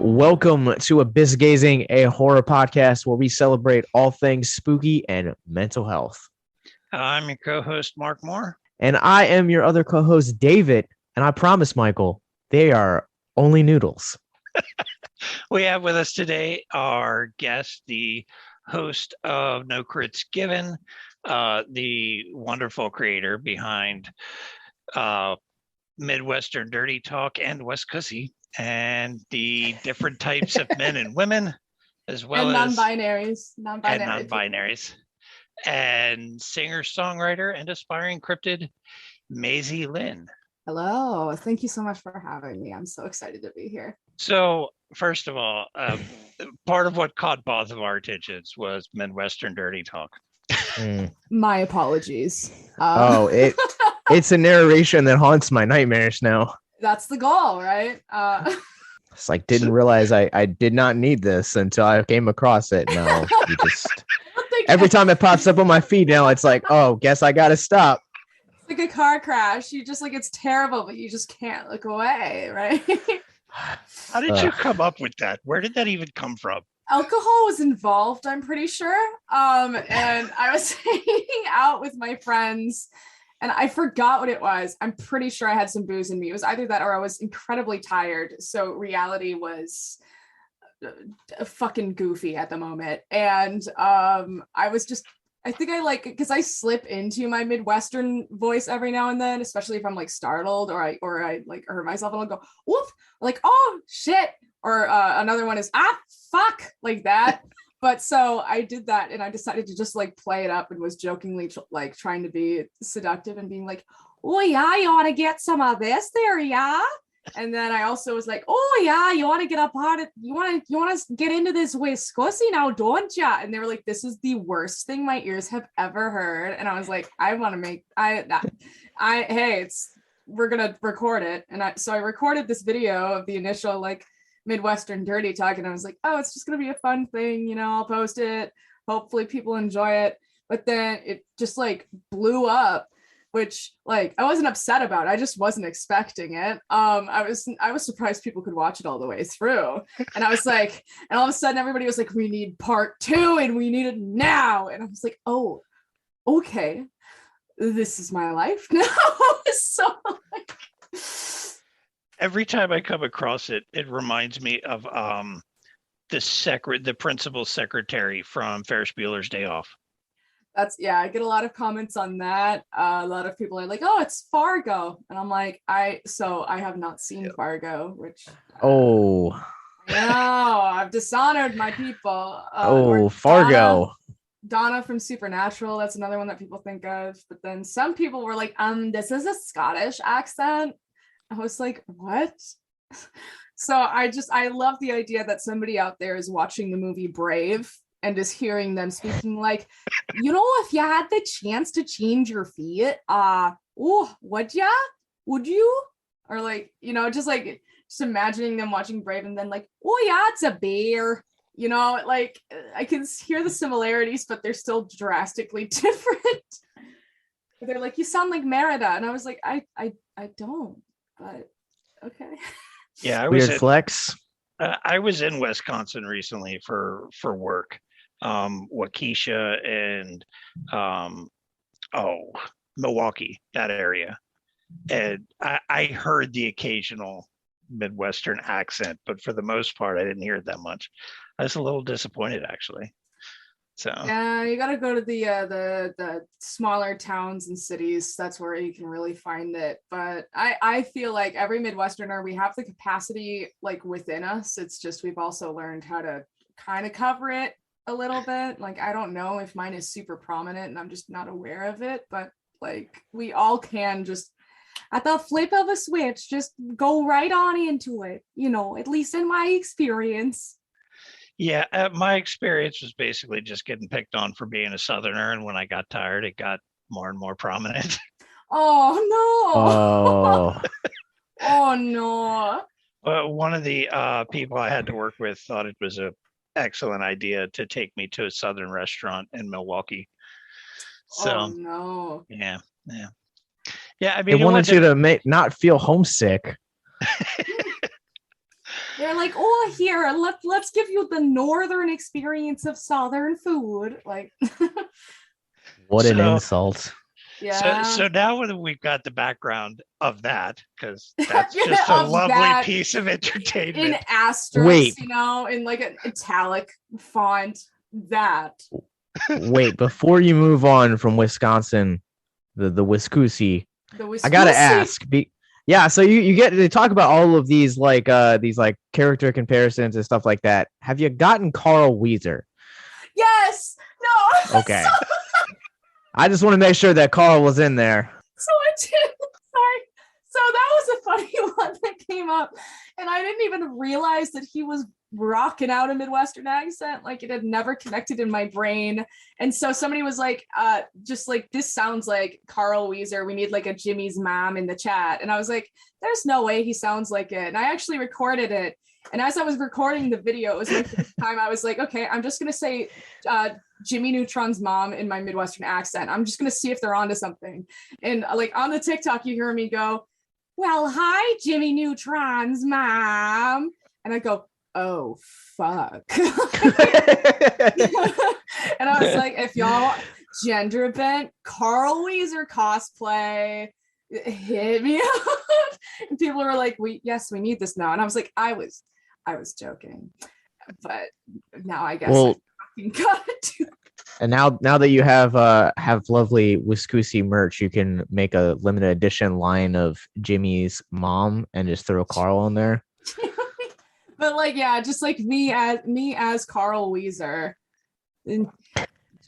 Welcome to Abyss Gazing, a horror podcast where we celebrate all things spooky and mental health. I'm your co-host, Mark Moore. And I am your other co-host, David. And I promise, Michael, they are only noodles. We have with us today our guest, the host of No Crits Given, the wonderful creator behind Midwestern-dirty-talk and West Cussy, and the different types of men and women, as well as non-binaries, and singer-songwriter and aspiring cryptid, Maisie-Lynn. Hello, thank you so much for having me. I'm so excited to be here. So, first of all, part of what caught both of our attentions was Midwestern Dirty Talk. My apologies. It's a narration that haunts my nightmares now. That's the goal, right? It's like, didn't realize I did not need this until I came across it. No, you just every time it pops up on my feed now, it's like, oh, guess I gotta stop. It's like a car crash. You just like, it's terrible, but you just can't look away, right? How did you come up with that? Where did that even come from? Alcohol was involved, I'm pretty sure. And I was hanging out with my friends and I forgot what it was. I'm pretty sure I had some booze in me. It was either that or I was incredibly tired. So reality was fucking goofy at the moment. And I think I like, because I slip into my Midwestern voice every now and then, especially if I'm like startled or I like hurt myself and I'll go, whoop, like, oh shit. Or another one is, fuck, like that. But so I did that and I decided to just like play it up and was jokingly like trying to be seductive and being like, oh yeah, you want to get some of this there, yeah? And then I also was like, oh yeah, you want to get a part of, you want to get into this Wisconsin now, don't ya? And they were like, this is the worst thing my ears have ever heard. And I was like, I want to make, we're going to record it. And so I recorded this video of the initial like Midwestern Dirty Talk, and I was like, oh, it's just gonna be a fun thing, you know, I'll post it, hopefully people enjoy it. But then it just like blew up, which like I wasn't upset about. I just wasn't expecting it. I was surprised people could watch it all the way through. And I was like, and all of a sudden everybody was like, we need part 2 and we need it now. And I was like, oh, okay, this is my life now. So like, every time I come across it, it reminds me of the principal secretary from Ferris Bueller's Day Off. I get a lot of comments on that. A lot of people are like, oh, it's Fargo. And I'm like, I have not seen Fargo, which no, I've dishonored my people. Fargo. Donna from Supernatural, that's another one that people think of. But then some people were like, this is a Scottish accent. I was like, what? So I love the idea that somebody out there is watching the movie Brave and is hearing them speaking like, you know, if you had the chance to change your feet, would you? Or like, you know, just imagining them watching Brave and then like, oh yeah, it's a bear. You know, like I can hear the similarities, but they're still drastically different. They're like, you sound like Merida. And I was like, I don't. But okay. Yeah, flex. I was in Wisconsin recently for work, Waukesha and Milwaukee, that area, and I heard the occasional Midwestern accent, but for the most part, I didn't hear it that much. I was a little disappointed, actually. So yeah, you got to go to the smaller towns and cities. That's where you can really find it. But I feel like every Midwesterner, we have the capacity like within us. It's just we've also learned how to kind of cover it a little bit. Like I don't know if mine is super prominent and I'm just not aware of it. But like we all can just at the flip of a switch, just go right on into it. You know, at least in my experience. Yeah, my experience was basically just getting picked on for being a Southerner, and when I got tired, it got more and more prominent. Oh no! Oh no! One of the people I had to work with thought it was an excellent idea to take me to a Southern restaurant in Milwaukee. So, no! Yeah. I mean, they wanted you to not feel homesick. They're like, oh, here, let's give you the northern experience of southern food. Like, what an insult. Yeah. So now that we've got the background of that, because that's Yeah, just a of lovely that piece of entertainment. in asterisks, Wait. in like an italic font. That. Wait, before you move on from Wisconsin, the Wiscoosie, I gotta ask. Yeah, so you get to talk about all of these like character comparisons and stuff like that. Have you gotten Carl Weezer? Yes. No. Okay. I just want to make sure that Carl was in there. So I did. Sorry. So that was a funny one that came up, and I didn't even realize that he was rocking out a Midwestern accent. Like, it had never connected in my brain. And so somebody was like, just like, this sounds like Carl Weezer. We need like a Jimmy's mom in the chat. And I was like, there's no way he sounds like it. And I actually recorded it. And as I was recording the video, it was my first time. I was like, okay, I'm just going to say Jimmy Neutron's mom in my Midwestern accent. I'm just going to see if they're onto something. And like on the TikTok, you hear me go, well, hi, Jimmy Neutron's mom. And I go, oh, fuck. And I was like, if y'all gender bent Carl Weezer cosplay, hit me up. And people were like, we need this now. And I was like, I was joking. But now I guess I fucking got it. And now that you have lovely Wiscoosie merch, you can make a limited edition line of Jimmy's mom and just throw Carl on there. But like, yeah, just like me as Carl Weezer. And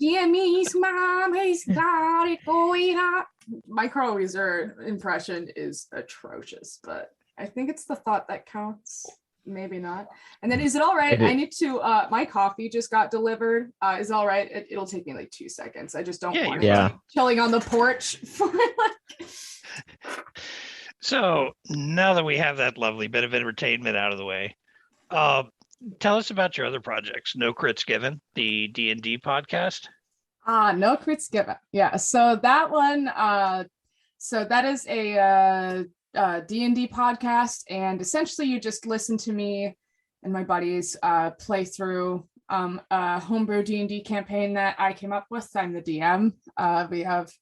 Jimmy's mom has got it going on. My Carl Weezer impression is atrocious, but I think it's the thought that counts. Maybe not. And then, is it all right? I need to. My coffee just got delivered. Is it all right? It'll take me like 2 seconds. I just don't want to be chilling on the porch for like. So now that we have that lovely bit of entertainment out of the way, tell us about your other projects. No Crits Given, the DND podcast. No Crits Given. Yeah. So that one. So that is a D&D podcast, and essentially you just listen to me and my buddies play through a homebrew D&D campaign that I came up with. I'm the DM. We have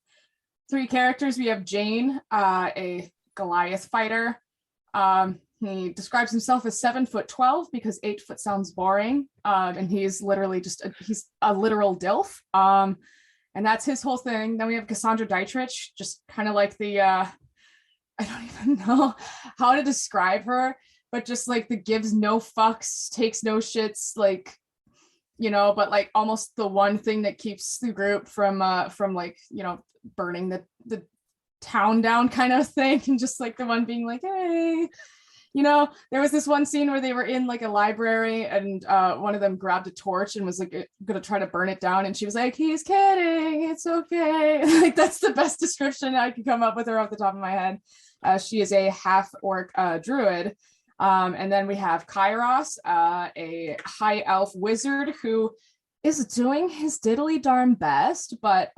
3 characters. We have Jane, a Goliath fighter. He describes himself as 7'12" because 8 foot sounds boring, and he's literally he's a literal DILF. And that's his whole thing. Then we have Cassandra Dietrich, just kind of like the I don't even know how to describe her, but just like the gives no fucks, takes no shits, like, you know, but like almost the one thing that keeps the group from like, you know, burning the town down kind of thing. And just like the one being like, hey, you know, there was this one scene where they were in like a library, and one of them grabbed a torch and was like gonna try to burn it down, and she was like, he's kidding, it's okay. Like, that's the best description I could come up with her off the top of my head. She is a half orc druid. And then we have Kairos, a high elf wizard who is doing his diddly darn best, but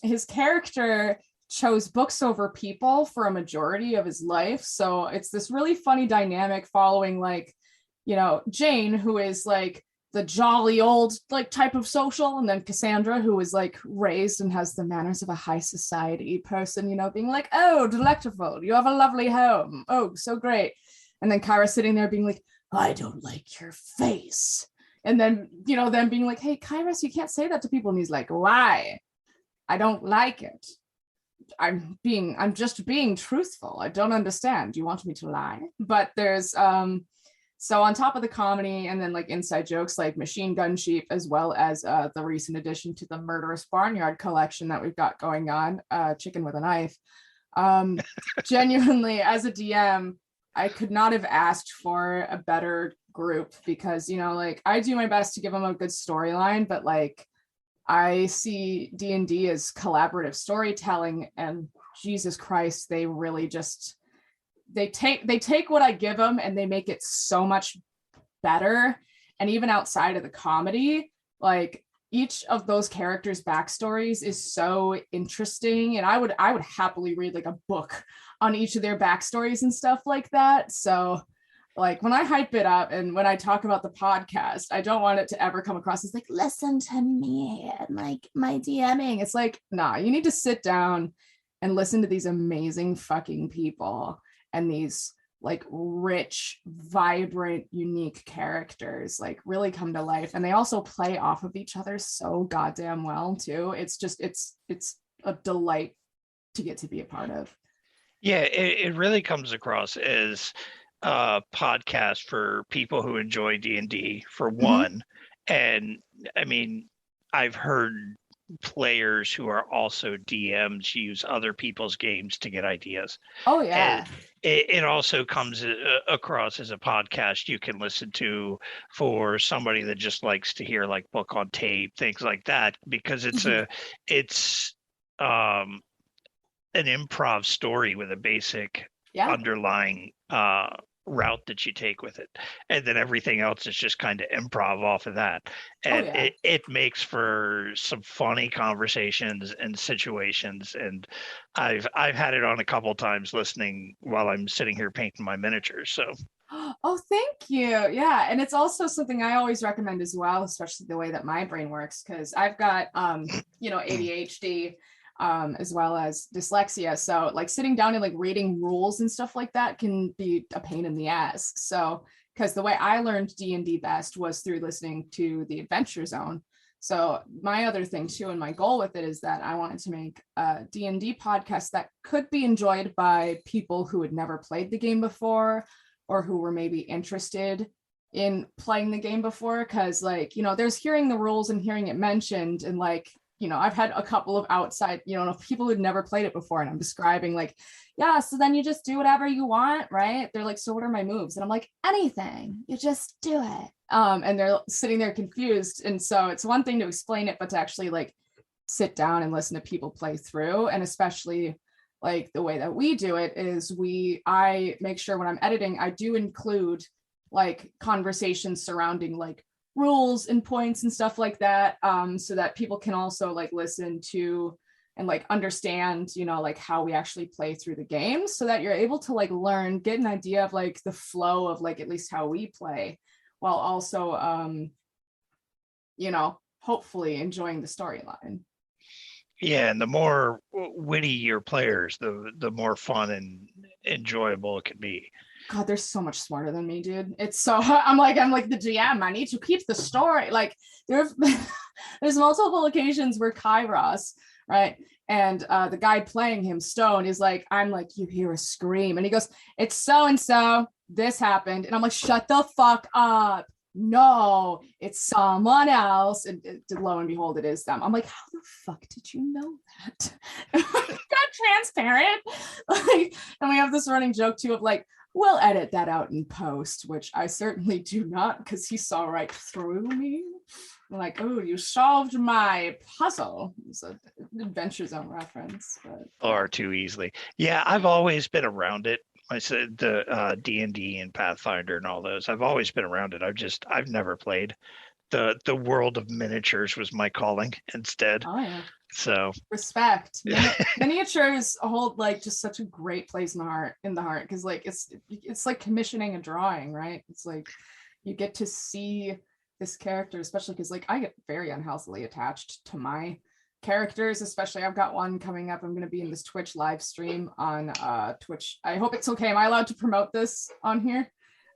his character chose books over people for a majority of his life. So it's this really funny dynamic following, like, you know, Jane, who is like the jolly old like type of social, and then Cassandra, who is like raised and has the manners of a high society person, you know, being like, oh, delectable, you have a lovely home, oh, so great. And then Kyra sitting there being like, I don't like your face. And then, you know, them being like, hey, Kairos, you can't say that to people. And he's like, why? I don't like it. I'm just being truthful. I don't understand. You want me to lie? But there's so on top of the comedy and then like inside jokes like Machine Gun Sheep, as well as the recent addition to the Murderous Barnyard collection that we've got going on, Chicken with a Knife. Genuinely, as a DM, I could not have asked for a better group, because, you know, like, I do my best to give them a good storyline, but like, I see D&D as collaborative storytelling, and Jesus Christ, they really just, they take what I give them and they make it so much better. And even outside of the comedy, like, each of those characters' backstories is so interesting, and I would happily read like a book on each of their backstories and stuff like that. So like when I hype it up and when I talk about the podcast, I don't want it to ever come across as like, listen to me and like my DMing. It's like, nah, you need to sit down and listen to these amazing fucking people and these like rich, vibrant, unique characters like really come to life. And they also play off of each other so goddamn well too. It's just, it's a delight to get to be a part of. Yeah, it really comes across as a podcast for people who enjoy D&D for one. And I mean, I've heard players who are also DMs use other people's games to get ideas. Oh yeah. And it also comes across as a podcast you can listen to for somebody that just likes to hear like book on tape, things like that, because it's an improv story with a basic underlying route that you take with it, and then everything else is just kind of improv off of that, and it makes for some funny conversations and situations. And I've had it on a couple times listening while I'm sitting here painting my miniatures. So oh, thank you. Yeah, and it's also something I always recommend as well, especially the way that my brain works, because I've got ADHD as well as dyslexia. So like sitting down and like reading rules and stuff like that can be a pain in the ass. So because the way I learned D&D best was through listening to the Adventure Zone. So my other thing too, and my goal with it is that I wanted to make a D&D podcast that could be enjoyed by people who had never played the game before or who were maybe interested in playing the game before. Because like, there's hearing the rules and hearing it mentioned, and like, I've had a couple of outside, people who'd never played it before, and I'm describing like, yeah, so then you just do whatever you want, right? They're like, so what are my moves? And I'm like, anything, you just do it. And they're sitting there confused. And so it's one thing to explain it, but to actually like sit down and listen to people play through. And especially like the way that we do it is I make sure when I'm editing, I do include like conversations surrounding like rules and points and stuff like that, so that people can also like listen to and like understand, like how we actually play through the game, so that you're able to like learn, get an idea of like the flow of like at least how we play, while also hopefully enjoying the storyline. Yeah, and the more witty your players, the more fun and enjoyable it can be. God, they're so much smarter than me, dude. It's so I'm like the GM. I need to keep the story. Like there's multiple occasions where Kairos, right? And the guy playing him, Stone, is like, I'm like, you hear a scream, and he goes, it's so and so. This happened, and I'm like, shut the fuck up. No, it's someone else. And lo and behold, it is them. I'm like, how the fuck did you know that? Got transparent. Like, and we have this running joke too of like, we'll edit that out in post, which I certainly do not, because he saw right through me. I'm like, oh, you solved my puzzle. It's an Adventure Zone reference. But or too easily. Yeah, I've always been around it. I said the D&D and Pathfinder and all those. I've always been around it. I've never played. The world of miniatures was my calling instead. Oh yeah. So respect. Miniatures hold like just such a great place in the heart, because like it's like commissioning a drawing, right? It's like you get to see this character, especially because like I get very unhealthily attached to my characters, especially I've got one coming up. I'm going to be in this Twitch live stream on Twitch. I hope it's okay. Am I allowed to promote this on here?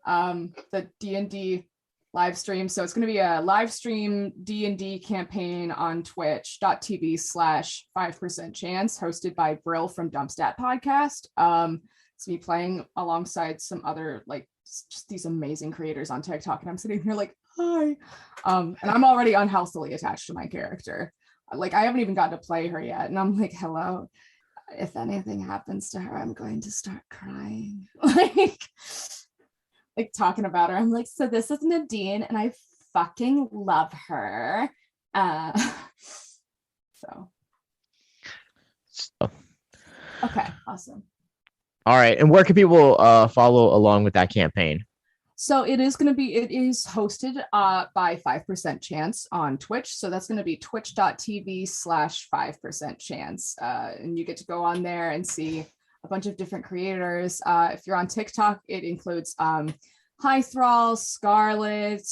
The D&D live stream. So it's going to be a live stream D&D campaign on twitch.tv/5% chance, hosted by Brill from Dumpstat Podcast. It's me playing alongside some other like just these amazing creators on TikTok, and I'm sitting here like, hi. And I'm already unhealthily attached to my character. Like I haven't even gotten to play her yet, and I'm like, hello. If anything happens to her, I'm going to start crying. like talking about her. I'm like, so this is Nadine, and I fucking love her. So. Okay, awesome. All right, and where can people follow along with that campaign? So it is hosted by 5% Chance on Twitch. So that's going to be twitch.tv/5% Chance. And you get to go on there and see a bunch of different creators. If you're on TikTok, it includes High Thrall, Scarlet,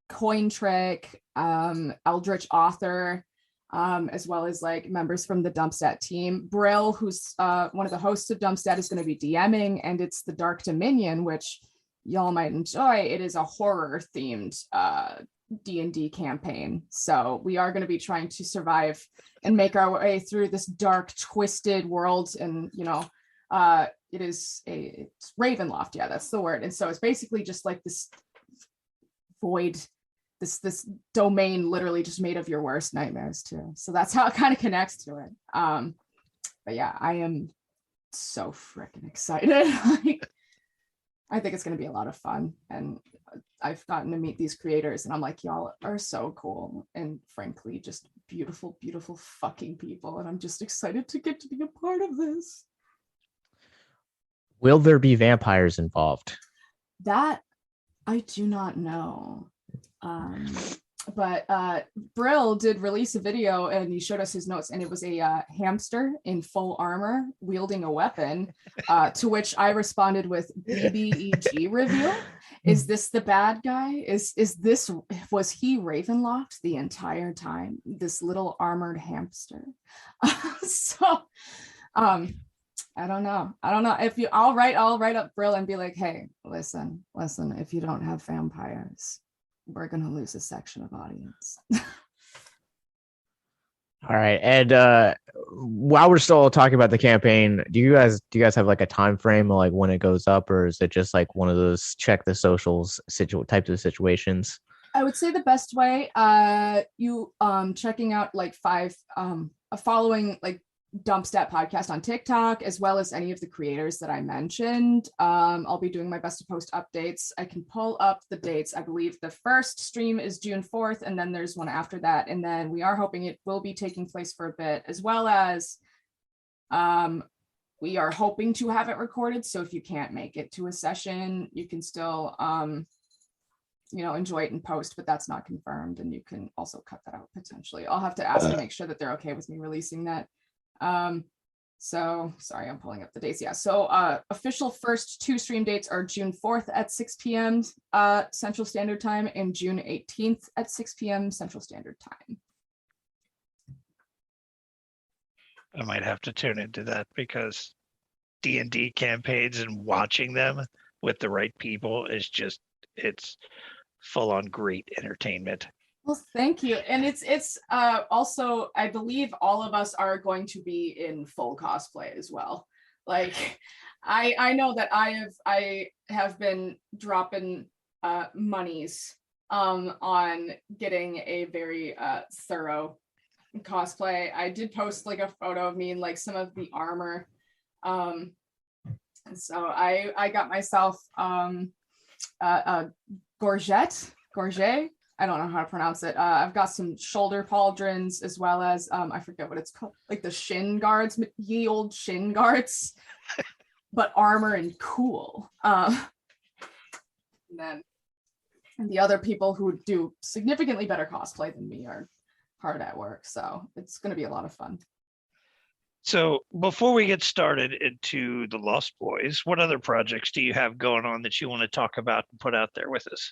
Coin Trick, Eldritch Author, as well as like members from the Dumpstat team. Brill, who's one of the hosts of Dumpstat, is going to be DMing, and it's the Dark Dominion, which y'all might enjoy. It is a horror themed D&D campaign. So we are going to be trying to survive and make our way through this dark, twisted world. And, you know, it's Ravenloft. Yeah, that's the word. And so it's basically just like this void, this domain literally just made of your worst nightmares too. So that's how it kind of connects to it. But yeah, I am so freaking excited. Like, I think it's going to be a lot of fun. And I've gotten to meet these creators and I'm like, y'all are so cool. And frankly, just beautiful, beautiful fucking people. And I'm just excited to get to be a part of this. Will there be vampires involved? That I do not know. But Brill did release a video and he showed us his notes, and it was a hamster in full armor wielding a weapon, to which I responded with BBEG review. Is this the bad guy? Was he Ravenloft the entire time? This little armored hamster. So I don't know. If I'll write up Brill and be like, hey, listen, if you don't have vampires, we're gonna lose a section of audience. All right. And while we're still talking about the campaign, do you guys have like a time frame of like when it goes up, or is it just like one of those check the socials types of situations? I would say the best way, you checking out like following like Dumpstat Podcast on TikTok, as well as any of the creators that I mentioned. I'll be doing my best to post updates. I can pull up the dates. I believe the first stream is June 4th, and then there's one after that. And then we are hoping it will be taking place for a bit, as well as we are hoping to have it recorded. So if you can't make it to a session, you can still enjoy it in post, but that's not confirmed. And you can also cut that out potentially. I'll have to ask to make sure that they're okay with me releasing that. So sorry, I'm pulling up the dates. Yeah, so official first 2 stream dates are June 4th at 6 p.m. Central Standard Time and June 18th at 6 p.m. Central Standard Time. I might have to tune into that, because D&D campaigns and watching them with the right people is just, it's full on great entertainment. Well, thank you. And it's also, I believe all of us are going to be in full cosplay as well. Like, I know that I have been dropping monies on getting a very thorough cosplay. I did post like a photo of me in like some of the armor. And so I got myself gorget. I don't know how to pronounce it. I've got some shoulder pauldrons, as well as I forget what it's called, like the shin guards, ye old shin guards, but armor and cool. And then the other people who do significantly better cosplay than me are hard at work, so it's going to be a lot of fun. So before we get started into the Lost Boys, what other projects do you have going on that you want to talk about and put out there with us?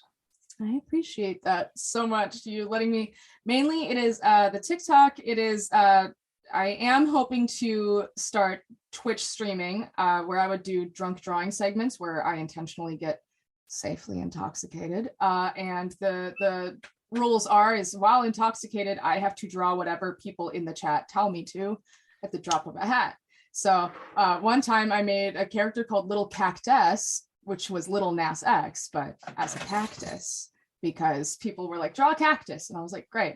I appreciate that so much. You letting me. Mainly, it is the TikTok. It is. I am hoping to start Twitch streaming, where I would do drunk drawing segments where I intentionally get safely intoxicated. And the rules is while intoxicated, I have to draw whatever people in the chat tell me to at the drop of a hat. So one time I made a character called Little Cactus, which was Little Nas X, but as a cactus, because people were like, draw a cactus. And I was like, great.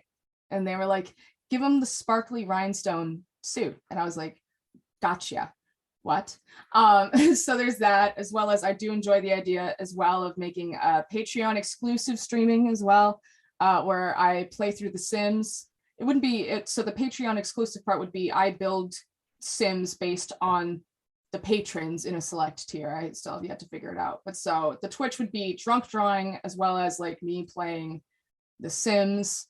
And they were like, give him the sparkly rhinestone suit. And I was like, gotcha. What? So there's that, as well as I do enjoy the idea as well of making a Patreon exclusive streaming as well, where I play through The Sims. It wouldn't be it. So the Patreon exclusive part would be I build Sims based on the patrons in a select tier. I still have yet to figure it out. But so the Twitch would be drunk drawing, as well as like me playing The Sims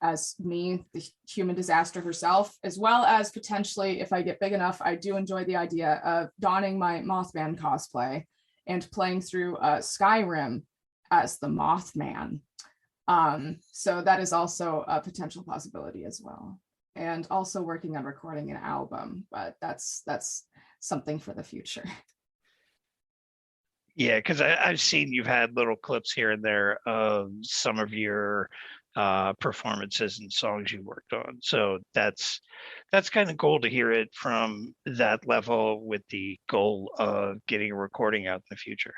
as me, the human disaster herself, as well as potentially, if I get big enough, I do enjoy the idea of donning my Mothman cosplay and playing through Skyrim as the Mothman. So that is also a potential possibility as well. And also working on recording an album, but that's something for the future. Yeah, because I've seen you've had little clips here and there of some of your performances and songs you worked on. So that's kind of cool to hear it from that level with the goal of getting a recording out in the future.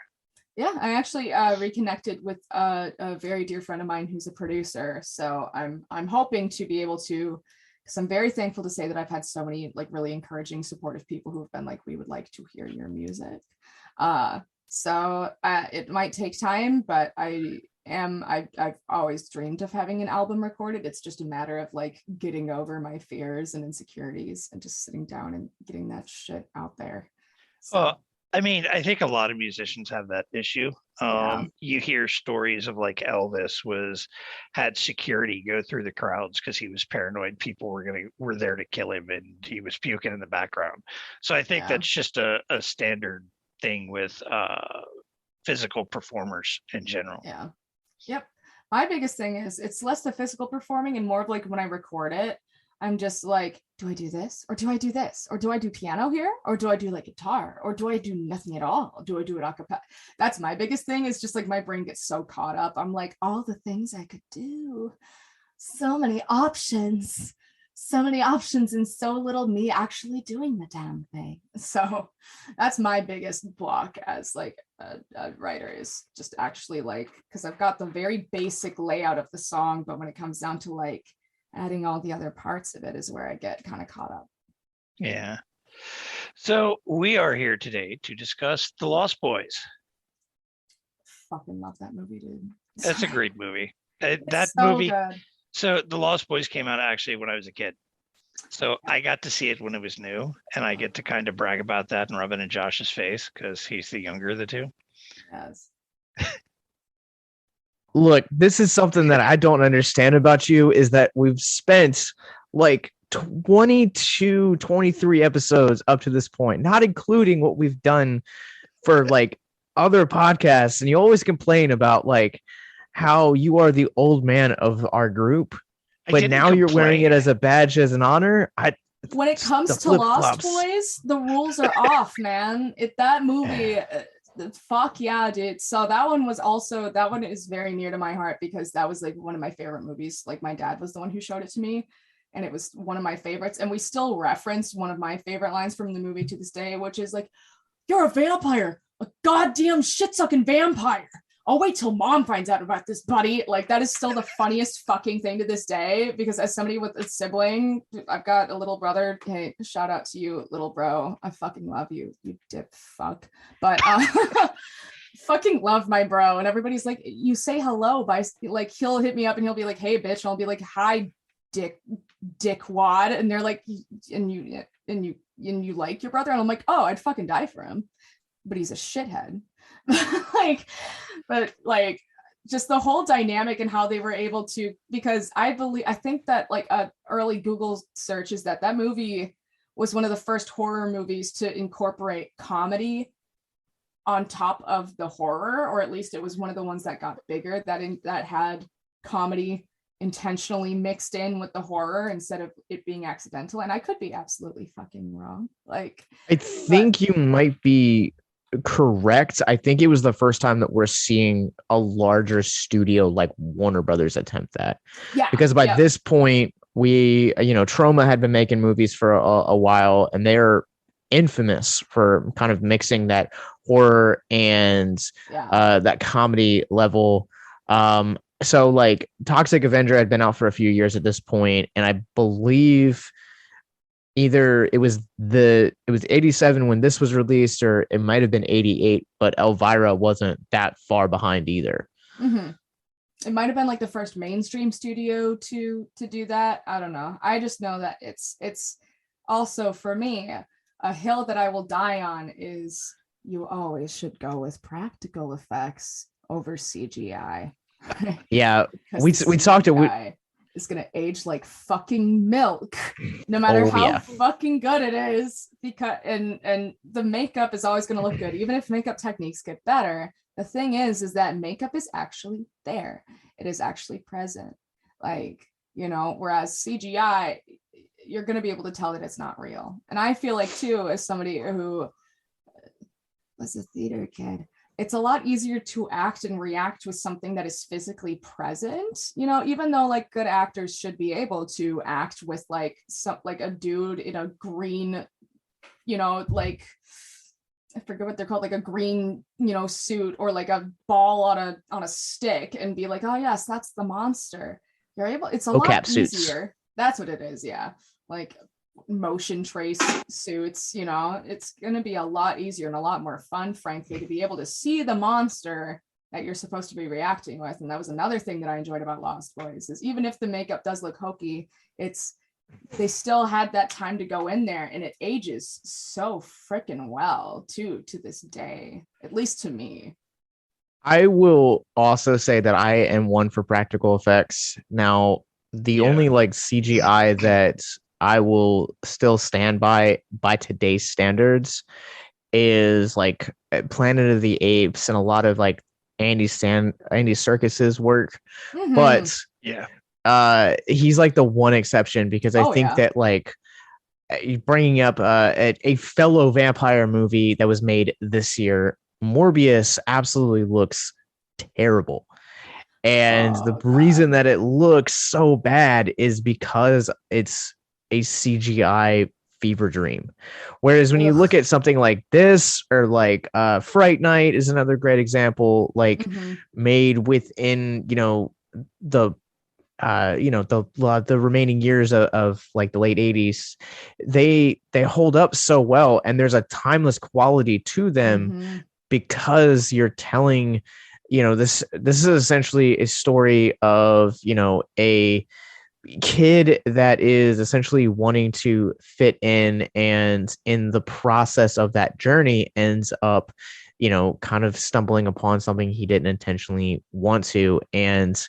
Yeah, I actually reconnected with a very dear friend of mine who's a producer. So I'm hoping to be able to, because I'm very thankful to say that I've had so many like really encouraging, supportive people who have been like, we would like to hear your music. So it might take time, but I've always dreamed of having an album recorded. It's just a matter of like getting over my fears and insecurities and just sitting down and getting that shit out there. So. Well, I mean, I think a lot of musicians have that issue. You hear stories of like Elvis had security go through the crowds because he was paranoid people were there to kill him, and he was puking in the background. So I think that's just a standard thing with physical performers in general. Yeah. Yep. My biggest thing is it's less the physical performing and more of like when I record it, I'm just like, do I do this? Or do I do this? Or do I do piano here? Or do I do like guitar? Or do I do nothing at all? Do I do it a cappella? That's my biggest thing, is just like my brain gets so caught up. I'm like, all the things I could do. So many options and so little me actually doing the damn thing. So that's my biggest block as like a writer, is just actually like, because I've got the very basic layout of the song, but when it comes down to like adding all the other parts of it is where I get kind of caught up. Yeah. So we are here today to discuss The Lost Boys. Fucking love that movie, dude. That's a great movie. Movie. Good. So The Lost Boys came out actually when I was a kid. So I got to see it when it was new, and I get to kind of brag about that and rub it in Josh's face because he's the younger of the two. Yes. Look, this is something that I don't understand about you, is that we've spent like 22, 23 episodes up to this point, not including what we've done for like other podcasts. And you always complain about like how you are the old man of our group, but now you're wearing it as a badge, as an honor. When it comes to Lost Boys, the rules are off, man. That movie... fuck yeah, dude. So that one is very near to my heart, because that was like one of my favorite movies. Like my dad was the one who showed it to me, and it was one of my favorites. And we still reference one of my favorite lines from the movie to this day, which is like, "You're a vampire, a goddamn shit-sucking vampire. I'll wait till mom finds out about this, buddy." Like that is still the funniest fucking thing to this day, because as somebody with a sibling, I've got a little brother. Hey, shout out to you, little bro. I fucking love you, you dip fuck. But fucking love my bro. And everybody's like, you say hello by like, he'll hit me up and he'll be like, "Hey bitch," and I'll be like, "Hi dickwad." And they're like, and you like your brother?" And I'm like, "Oh, I'd fucking die for him, but he's a shithead." But just the whole dynamic and how they were able to, because I think that like a early Google search is that movie was one of the first horror movies to incorporate comedy on top of the horror, or at least it was one of the ones that got bigger that had comedy intentionally mixed in with the horror instead of it being accidental. And I could be absolutely fucking wrong. Like, I think you might be correct. I think it was the first time that we're seeing a larger studio like Warner Brothers attempt that. Yeah. Because by this point, Troma had been making movies for a while, and they're infamous for kind of mixing that horror and that comedy level. So like Toxic Avenger had been out for a few years at this point, and I believe either it was 87 when this was released, or it might have been 88, but Elvira wasn't that far behind either. Mm-hmm. It might have been like the first mainstream studio to do that. I don't know. I just know that it's also, for me, a hill that I will die on is you always should go with practical effects over CGI. Yeah, we talked to is going to age like fucking milk, no matter how fucking good it is. Because and the makeup is always going to look good, even if makeup techniques get better. The thing is that makeup is actually there. It is actually present. Like, you know, whereas CGI, you're going to be able to tell that it's not real. And I feel like, too, as somebody who was a theater kid, it's a lot easier to act and react with something that is physically present, you know, even though like good actors should be able to act with like a dude in a green, you know, like I forget what they're called, like a green, you know, suit, or like a ball on a stick, and be like, oh yes, that's the monster. You're able, it's a lot easier. That's what it is. Yeah. Like motion trace suits, you know, it's going to be a lot easier and a lot more fun, frankly, to be able to see the monster that you're supposed to be reacting with. And that was another thing that I enjoyed about Lost Boys, is even if the makeup does look hokey, they still had that time to go in there, and it ages so freaking well too, to this day, at least to me. I will also say that I am one for practical effects. Now, the only like CGI that I will still stand by today's standards is like Planet of the Apes and a lot of like Andy Serkis's work. Mm-hmm. But he's like the one exception, because I think that like bringing up a fellow vampire movie that was made this year, Morbius, absolutely looks terrible. And the reason that it looks so bad is because it's a CGI fever dream. Whereas when you look at something like this, or like Fright Night is another great example, like made within, you know, the remaining years of like the late 80s, they hold up so well, and there's a timeless quality to them, because you're telling, you know, this is essentially a story of, you know, a kid that is essentially wanting to fit in, and in the process of that journey ends up, you know, kind of stumbling upon something he didn't intentionally want to. And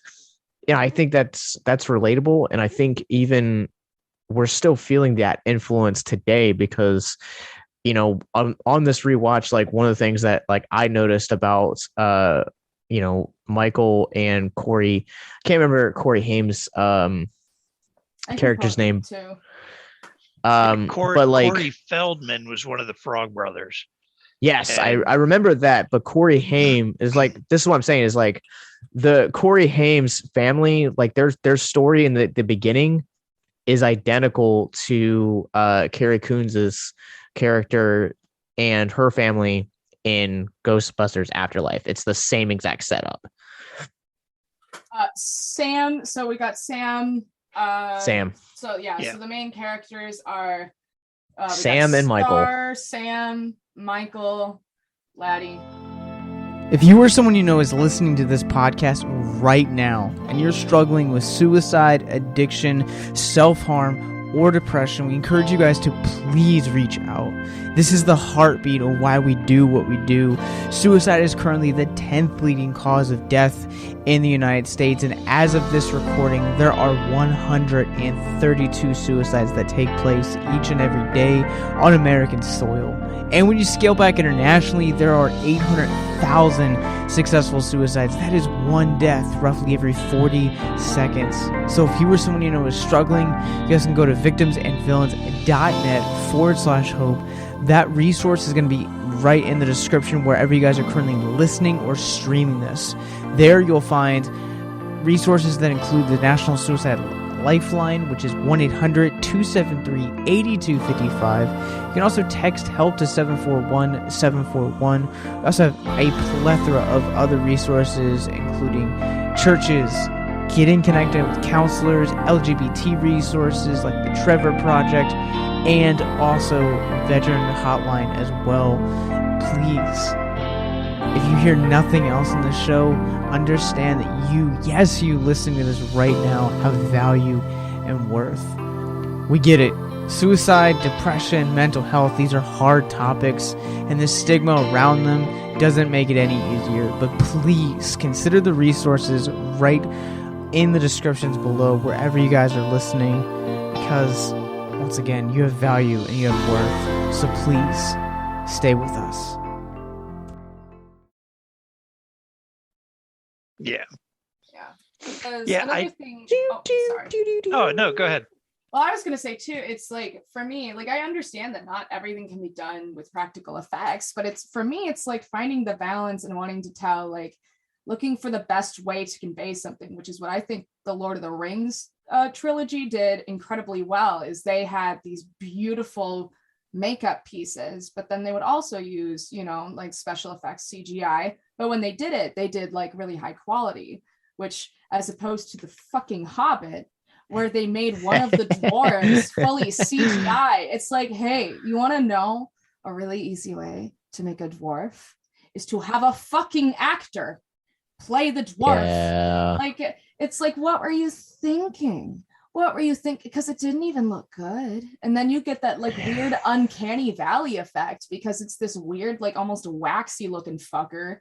yeah, I think that's relatable. And I think even we're still feeling that influence today, because, you know, on this rewatch, like one of the things that like I noticed about, you know, Michael and Corey, I can't remember Corey Haim's character's name. Too. But like Corey Feldman was one of the Frog Brothers. Yes, I remember that. But Corey Haim is like, this is what I'm saying, is like the Corey Haim's family, like their story in the beginning is identical to Carrie Coons's character and her family in Ghostbusters Afterlife. It's the same exact setup. Sam. So we got Sam. Sam. So so the main characters are Sam and Michael. Sam, Michael, Laddie. If you or someone you know is listening to this podcast right now, and you're struggling with suicide, addiction, self-harm, or depression, we encourage you guys to please reach out. This is the heartbeat of why we do what we do. Suicide is currently the 10th leading cause of death in the United States, and as of this recording, there are 132 suicides that take place each and every day on American soil. And when you scale back internationally, there are 800,000 successful suicides. That is one death roughly every 40 seconds. So if you or someone you know is struggling, you guys can go to victimsandvillains.net/hope. That resource is going to be right in the description wherever you guys are currently listening or streaming this. There you'll find resources that include the National Suicide Lifeline, which is 1-800-273-8255. You can also text HELP to 741-741. We also have a plethora of other resources, including churches, getting connected with counselors, LGBT resources like the Trevor Project, and also veteran hotline as well. Please, if you hear nothing else in this show, understand that you listening to this right now, have value and worth. We get it. Suicide, depression, mental health, these are hard topics, and the stigma around them doesn't make it any easier. But please consider the resources right in the descriptions below, wherever you guys are listening, because once again, you have value and you have worth. So please stay with us. Yeah. Yeah. Another thing. Oh, sorry. Oh, no, go ahead. Well, I was going to say too, it's like, for me, like, I understand that not everything can be done with practical effects, but for me, it's like finding the balance and wanting to tell, like, looking for the best way to convey something, which is what I think the Lord of the Rings trilogy did incredibly well, is they had these beautiful makeup pieces, but then they would also use, like special effects, CGI. But when they did like really high quality, which, as opposed to the fucking Hobbit, where they made one of the dwarves fully CGI. It's like, hey, you want to know a really easy way to make a dwarf is to have a fucking actor play the dwarf. Yeah. Like, it's like, what were you thinking? Because it didn't even look good. And then you get that like weird uncanny valley effect because it's this weird, like almost waxy looking fucker.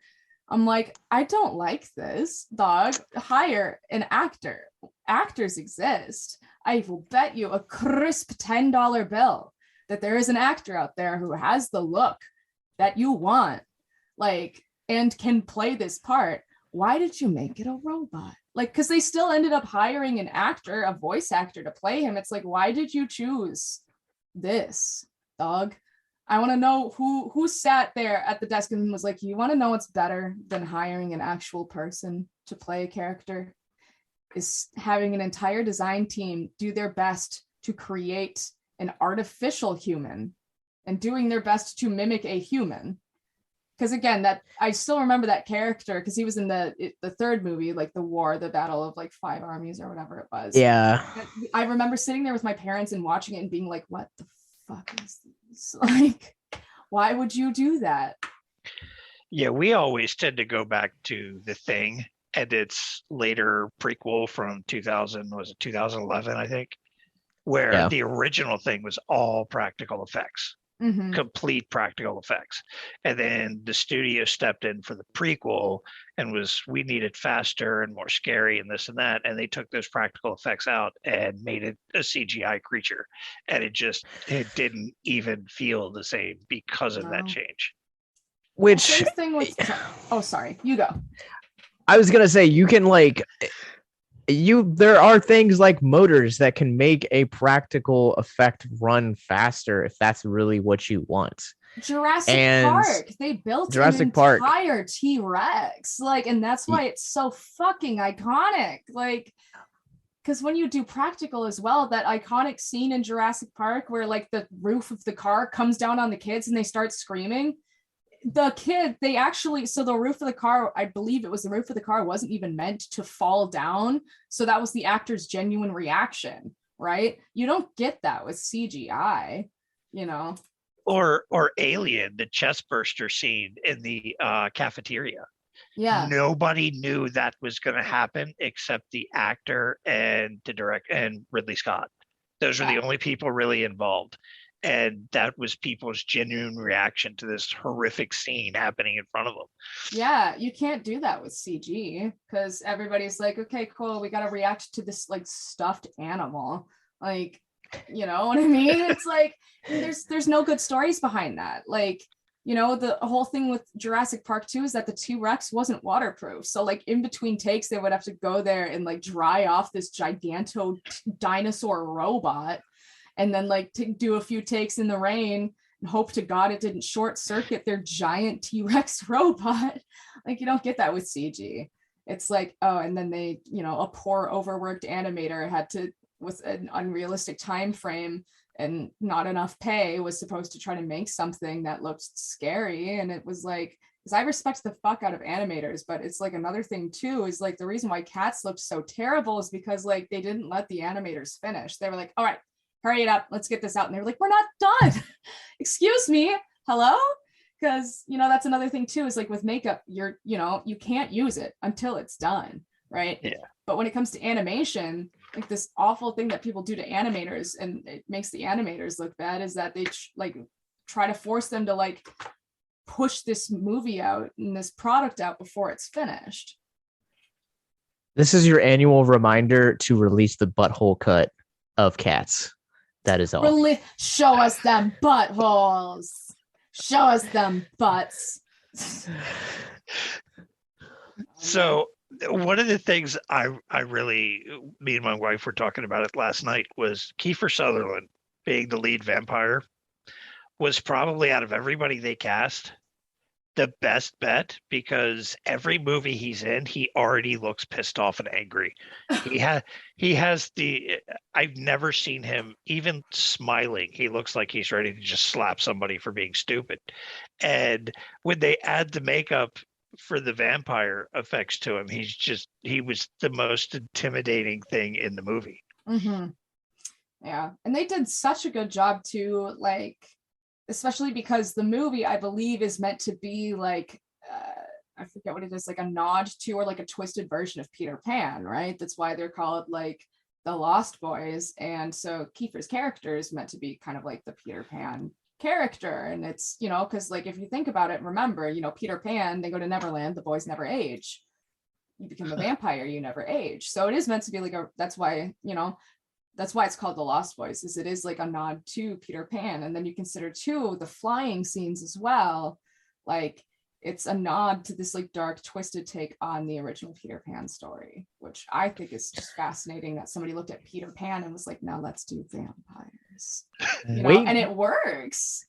I'm like, I don't like this, dog. Hire an actor. Actors exist. I will bet you a crisp $10 bill that there is an actor out there who has the look that you want, like, and can play this part. Why did you make it a robot? Like, because they still ended up hiring an actor, a voice actor, to play him. It's like, why did you choose this, dog? I want to know who sat there at the desk and was like, you want to know what's better than hiring an actual person to play a character? Is having an entire design team do their best to create an artificial human and doing their best to mimic a human. Because again, that I still remember that character because he was in the third movie, like the battle of like 5 armies or whatever it was. Yeah. I remember sitting there with my parents and watching it and being like, what the fuck is this? Like, why would you do that? Yeah, we always tend to go back to The Thing and its later prequel from 2011, I think, where the original Thing was all practical effects. Mm-hmm. Complete practical effects. And then the studio stepped in for the prequel and we needed faster and more scary and this and that. And they took those practical effects out and made it a CGI creature. And it didn't even feel the same because of that change. Which same thing with sorry, you go. I was gonna say you can there are things like motors that can make a practical effect run faster if that's really what you want. Jurassic Park, they built an entire T-Rex, like, and that's why it's so fucking iconic. Like, because when you do practical as well, that iconic scene in Jurassic Park where like the roof of the car comes down on the kids and they start screaming. The roof of the car, I believe it was the roof of the car, wasn't even meant to fall down. So that was the actor's genuine reaction, right? You don't get that with CGI, Or Alien, the chest burster scene in the cafeteria. Yeah. Nobody knew that was going to happen except the actor and the director and Ridley Scott. Those were the only people really involved. And that was people's genuine reaction to this horrific scene happening in front of them. Yeah, you can't do that with CG because everybody's like, okay, cool, we got to react to this like stuffed animal. Like, you know what I mean? It's like there's no good stories behind that. Like, the whole thing with Jurassic Park 2 is that the T-Rex wasn't waterproof. So like in between takes, they would have to go there and like dry off this giganto dinosaur robot. And then like to do a few takes in the rain and hope to God it didn't short circuit their giant T-Rex robot. Like you don't get that with CG. It's like, and then they, a poor overworked animator had to, with an unrealistic time frame and not enough pay, was supposed to try to make something that looked scary. And it was like, because I respect the fuck out of animators, but it's like another thing too, is like the reason why Cats looked so terrible is because like they didn't let the animators finish. They were like, all right, hurry it up, let's get this out. And they were like, we're not done. Excuse me, hello? Because, that's another thing too, is like with makeup, you can't use it until it's done, right? Yeah. But when it comes to animation, like this awful thing that people do to animators and it makes the animators look bad is that they try to force them to like push this movie out and this product out before it's finished. This is your annual reminder to release the butthole cut of cats. That is all. Show us them buttholes. Show us them butts. So one of the things I really, me and my wife were talking about it last night, was Kiefer-Sutherland being the lead vampire was probably, out of everybody they cast, the best bet, because every movie he's in, he already looks pissed off and angry. I've never seen him even smiling. He looks like he's ready to just slap somebody for being stupid. And when they add the makeup for the vampire effects to him, he was the most intimidating thing in the movie. Mm-hmm. Yeah. And they did such a good job too, like, especially because the movie, I believe, is meant to be like, I forget what it is, like a nod to, or like a twisted version of Peter Pan, right? That's why they're called like the Lost Boys. And so Kiefer's character is meant to be kind of like the Peter Pan character. And it's, you know, because like if you think about it, remember, you know, Peter Pan, they go to Neverland, the boys never age. You become a vampire, you never age. So it is meant to be like that's why, you know, that's why it's called the Lost Boys, is it is like a nod to Peter Pan. And then you consider too the flying scenes as well, like it's a nod to this like dark twisted take on the original Peter Pan story, which I think is just fascinating, that somebody looked at Peter Pan and was like, now let's do vampires, you know? And it works.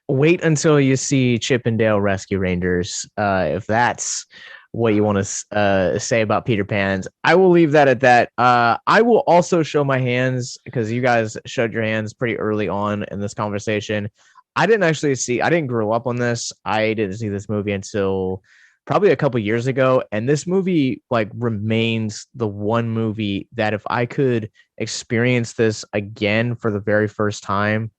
Wait until you see Chip and Dale Rescue Rangers, if that's what you want to say about Peter Pan's. I will leave that at that. I will also show my hands, because you guys showed your hands pretty early on in this conversation. I didn't grow up on this. I didn't see this movie until probably a couple years ago. And this movie like remains the one movie that if I could experience this again for the very first time,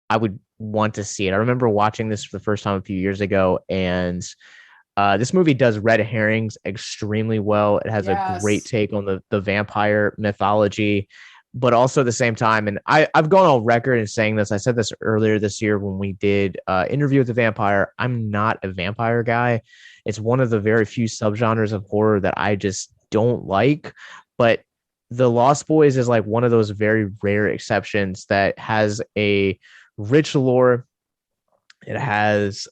I would want to see it. I remember watching this for the first time a few years ago, and this movie does red herrings extremely well. It has a great take on the vampire mythology, but also at the same time, and I've gone on record in saying this, I said this earlier this year when we did Interview with the Vampire, I'm not a vampire guy. It's one of the very few subgenres of horror that I just don't like, but The Lost Boys is like one of those very rare exceptions that has a rich lore. It has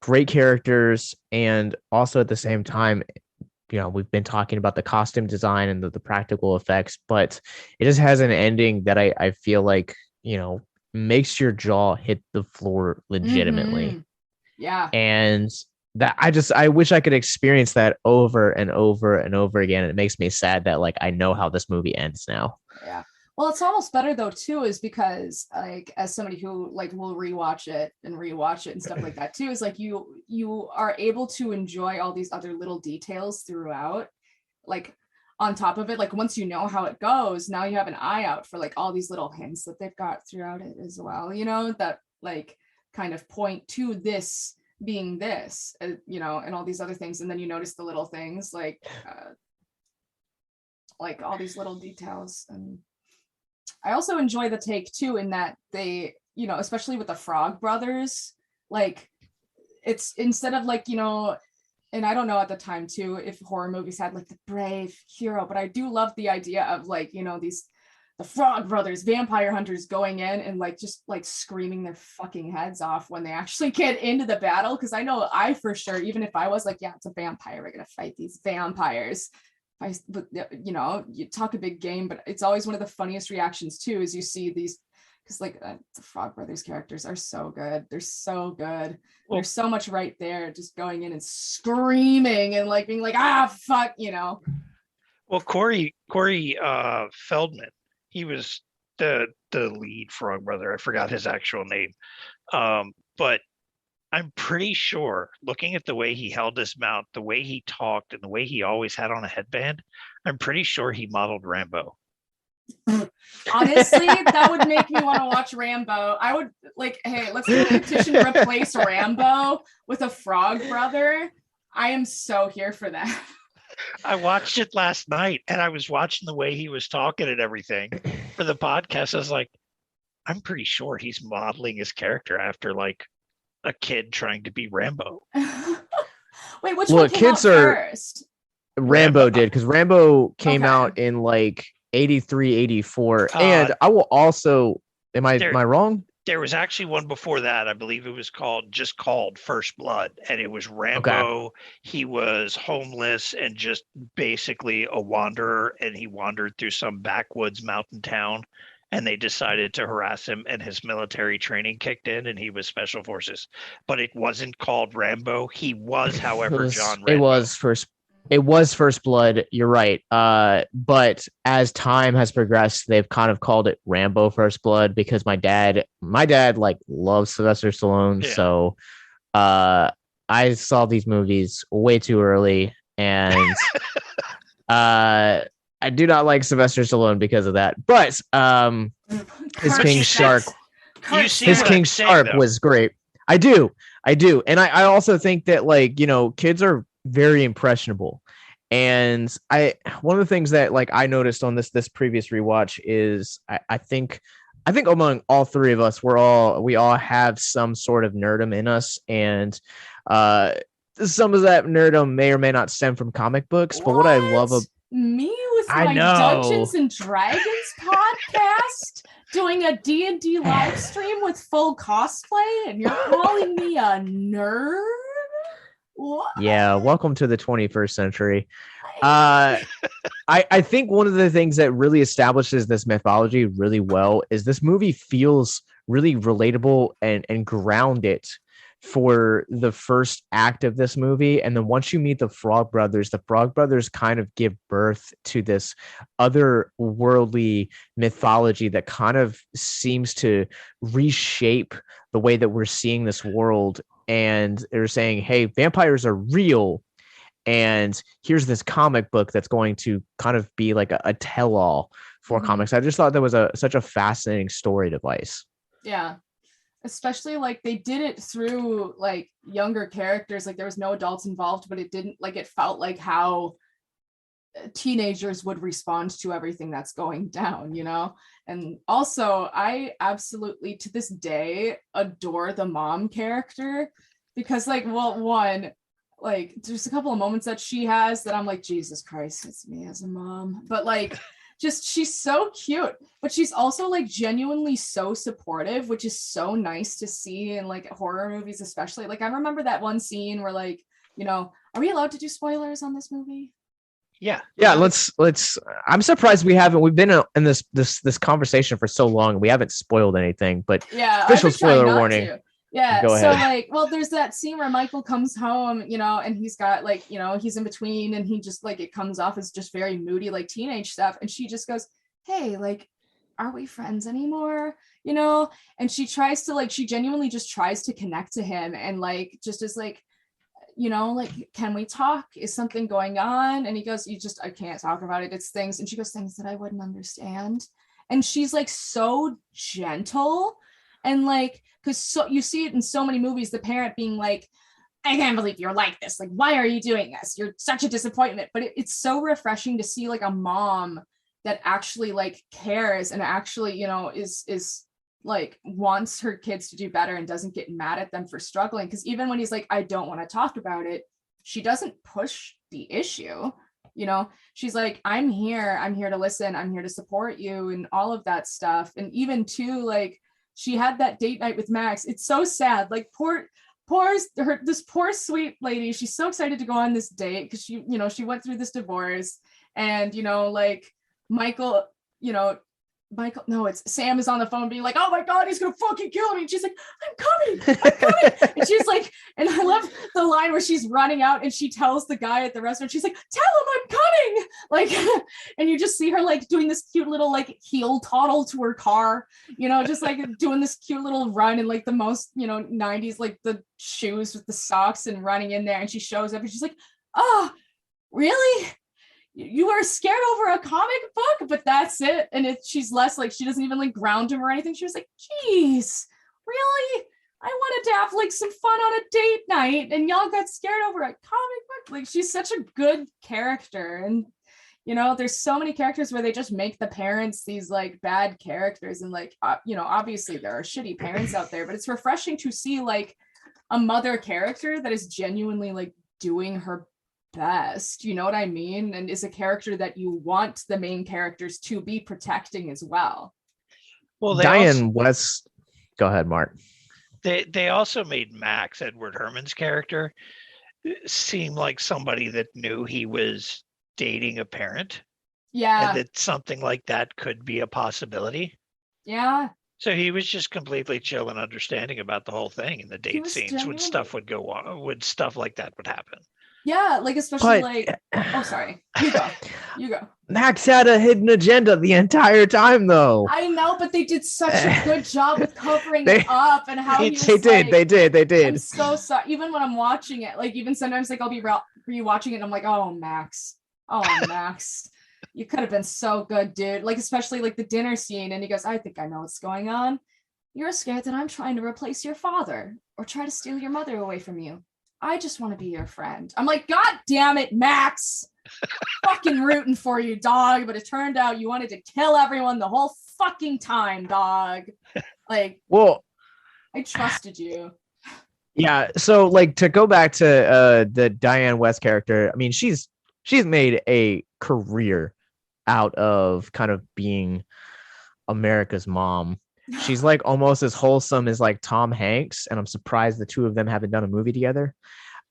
great characters, and also at the same time, you know, we've been talking about the costume design and the practical effects, but it just has an ending that I feel like, you know, makes your jaw hit the floor legitimately. Mm-hmm. Yeah. And that I wish I could experience that over and over and over again. It makes me sad that like I know how this movie ends now. Yeah. Well, it's almost better though too, is because like as somebody who like will rewatch it and stuff like that too, is like you are able to enjoy all these other little details throughout, like on top of it. Like once you know how it goes, now you have an eye out for like all these little hints that they've got throughout it as well, you know, that like kind of point to this being this, you know, and all these other things. And then you notice the little things like all these little details. And I also enjoy the take too, in that they, you know, especially with the Frog Brothers, like it's instead of like, you know, and I don't know at the time too if horror movies had like the brave hero, but I do love the idea of like, you know, the Frog Brothers, vampire hunters going in and like just like screaming their fucking heads off when they actually get into the battle. Because I know I for sure, even if I was like, yeah, it's a vampire, we're gonna fight these vampires. But you know, you talk a big game, but it's always one of the funniest reactions too, is you see these, because like the Frog Brothers characters are so good. They're so good. Well, there's so much right there, just going in and screaming and like being like, fuck, you know. Well, Corey Feldman, he was the lead Frog Brother. I forgot his actual name, but I'm pretty sure, looking at the way he held his mouth, the way he talked, and the way he always had on a headband, I'm pretty sure he modeled Rambo. Honestly, that would make me want to watch Rambo. I would like, hey, let's petition to replace Rambo with a Frog Brother. I am so here for that. I watched it last night, and I was watching the way he was talking and everything for the podcast. I was like, I'm pretty sure he's modeling his character after like a kid trying to be Rambo. Wait, which one came out first? Rambo did, because Rambo came out in like 83, 84. And I will also, am I wrong? There was actually one before that. I believe it was called First Blood, and it was Rambo. Okay. He was homeless and just basically a wanderer, and he wandered through some backwoods mountain town, and they decided to harass him, and his military training kicked in, and he was special forces. But it wasn't called Rambo. He was, however, John Rambo. It was First Blood. You're right. But as time has progressed, they've kind of called it Rambo First Blood, because my dad like loves Sylvester Stallone. Yeah. So, I saw these movies way too early, and, I do not like Sylvester Stallone because of that. But, his King Shark was great. I do. And I also think that, like, you know, kids are very impressionable, and one of the things that, like, I noticed on this previous rewatch is I think among all three of us, we all have some sort of nerdum in us, and some of that nerdum may or may not stem from comic books. But what I love me with my Dungeons and Dragons podcast doing a D&D live stream with full cosplay, and you're calling me a nerd? What? Yeah, welcome to the 21st century. I think one of the things that really establishes this mythology really well is this movie feels really relatable and grounded for the first act of this movie. And then once you meet the Frog Brothers kind of give birth to this otherworldly mythology that kind of seems to reshape the way that we're seeing this world. And they're saying, hey, vampires are real, and here's this comic book that's going to kind of be like a tell-all for comics. I just thought that was such a fascinating story device. Yeah, especially like they did it through like younger characters. Like there was no adults involved, but it felt like how teenagers would respond to everything that's going down, you know? And also I absolutely to this day adore the mom character, because like, well, one, like there's a couple of moments that she has that I'm like, Jesus Christ, it's me as a mom. But like just she's so cute, but she's also like genuinely so supportive, which is so nice to see in like horror movies, especially. Like I remember that one scene where, like, you know, are we allowed to do spoilers on this movie? Yeah. Let's. I'm surprised we've been in this conversation for so long. We haven't spoiled anything, but yeah, official spoiler warning. Yeah. Go ahead. So like, well, there's that scene where Michael comes home, you know, and he's got like, you know, he's in between, and he just like, it comes off as just very moody, like teenage stuff. And she just goes, hey, like, are we friends anymore? You know? And she tries to like, she genuinely just tries to connect to him, and like, just as like, you know, like, can we talk? Is something going on? And he goes, I can't talk about it. It's things. And she goes, things that I wouldn't understand. And she's like so gentle, and like, because so you see it in so many movies, the parent being like, I can't believe you're like this. Like, why are you doing this? You're such a disappointment. But it's so refreshing to see like a mom that actually like cares and actually, you know, is like wants her kids to do better and doesn't get mad at them for struggling. Because even when he's like, I don't want to talk about it, she doesn't push the issue. You know, she's like, I'm here to listen, I'm here to support you, and all of that stuff. And even too, like, she had that date night with Max. It's so sad. Like this poor sweet lady, she's so excited to go on this date because she, you know, she went through this divorce, and, you know, like Sam is on the phone being like, oh my God, he's gonna fucking kill me. And she's like, I'm coming. And she's like, and I love the line where she's running out and she tells the guy at the restaurant, she's like, tell him I'm coming. Like, and you just see her like doing this cute little like heel toddle to her car, you know, just like doing this cute little run in like the most, you know, 90s, like the shoes with the socks, and running in there. And she shows up and she's like, oh, really? You were scared over a comic book? But that's it. And she's less like, she doesn't even like ground him or anything. She was like, geez, really? I wanted to have like some fun on a date night, and y'all got scared over a comic book? Like, she's such a good character. And, you know, there's so many characters where they just make the parents these like bad characters, and like, you know, obviously there are shitty parents out there, but it's refreshing to see like a mother character that is genuinely like doing her best. You know what I mean? And is a character that you want the main characters to be protecting as well. Well, Diane West. Go ahead, Mark. They also made Max, Edward Herman's character, seem like somebody that knew he was dating a parent. Yeah. And that something like that could be a possibility. Yeah. So he was just completely chill and understanding about the whole thing in the date scenes when stuff would go on, when stuff like that would happen. Yeah, like especially oh, sorry. You go. Max had a hidden agenda the entire time, though. I know, but they did such a good job with covering it up and how they did. I'm so sorry. Even when I'm watching it, like even sometimes like I'll be rewatching it and I'm like, oh, Max. You could have been so good, dude. Like, especially like the dinner scene. And he goes, I think I know what's going on. You're scared that I'm trying to replace your father or try to steal your mother away from you. I just want to be your friend. I'm like, God damn it, Max. Fucking rooting for you, dog. But it turned out you wanted to kill everyone the whole fucking time, dog. Like, well, I trusted you. Yeah. So like to go back to the Diane West character, I mean, she's made a career out of kind of being America's mom. She's like almost as wholesome as like Tom Hanks, and I'm surprised the two of them haven't done a movie together.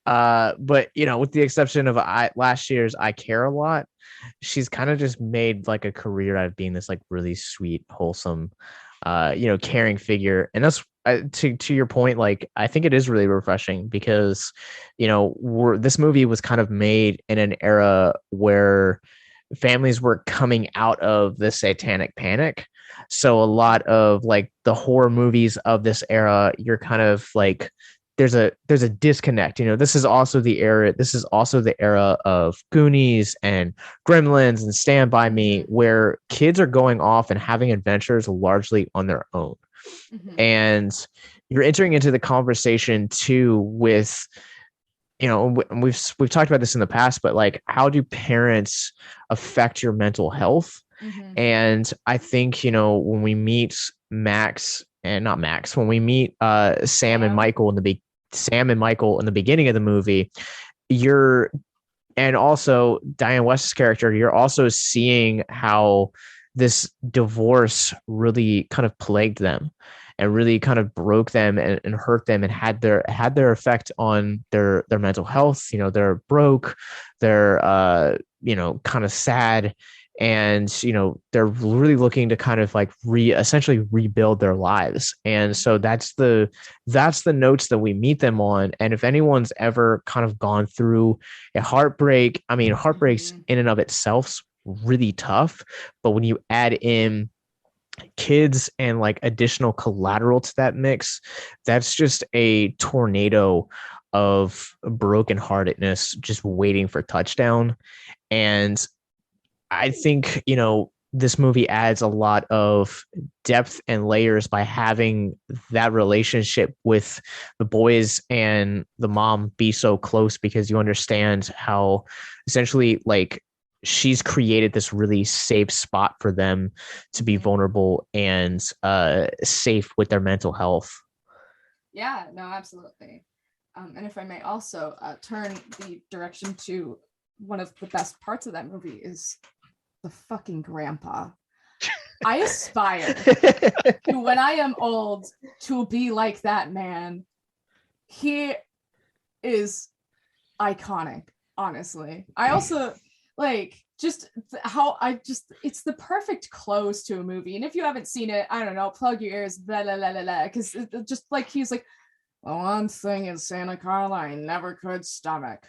But you know, with the exception of last year's I Care a Lot, she's kind of just made like a career out of being this like really sweet, wholesome, caring figure. And that's to your point, like I think it is really refreshing because, you know, this movie was kind of made in an era where families were coming out of the satanic panic. So a lot of like the horror movies of this era, you're kind of like there's a disconnect. You know, this is also the era of Goonies and Gremlins and Stand By Me, where kids are going off and having adventures largely on their own. Mm-hmm. And you're entering into the conversation too with, you know, we've talked about this in the past, but like, how do parents affect your mental health? Mm-hmm. And I think, you know, when we meet when we meet Sam and Michael in the beginning of the movie, and also Diane West's character, you're also seeing how this divorce really kind of plagued them and really kind of broke them and hurt them and had their effect on their mental health. You know, they're broke, they're kind of sad, and you know, they're really looking to kind of like essentially rebuild their lives. And so that's the notes that we meet them on. And if anyone's ever kind of gone through a heartbreak, I mean, heartbreaks in and of itself really tough, but when you add in kids and like additional collateral to that mix, that's just a tornado of brokenheartedness just waiting for touchdown. And I think, you know, this movie adds a lot of depth and layers by having that relationship with the boys and the mom be so close, because you understand how essentially like she's created this really safe spot for them to be vulnerable and safe with their mental health. Yeah, no, absolutely. And if I may also turn the direction to one of the best parts of that movie is the fucking grandpa. I aspire to, when I am old, to be like that man. He is iconic, honestly. I also like just how it's the perfect close to a movie. And if you haven't seen it, I don't know, plug your ears, blah, blah, blah, blah, blah, because just like he's like, the one thing in Santa Carla I never could stomach,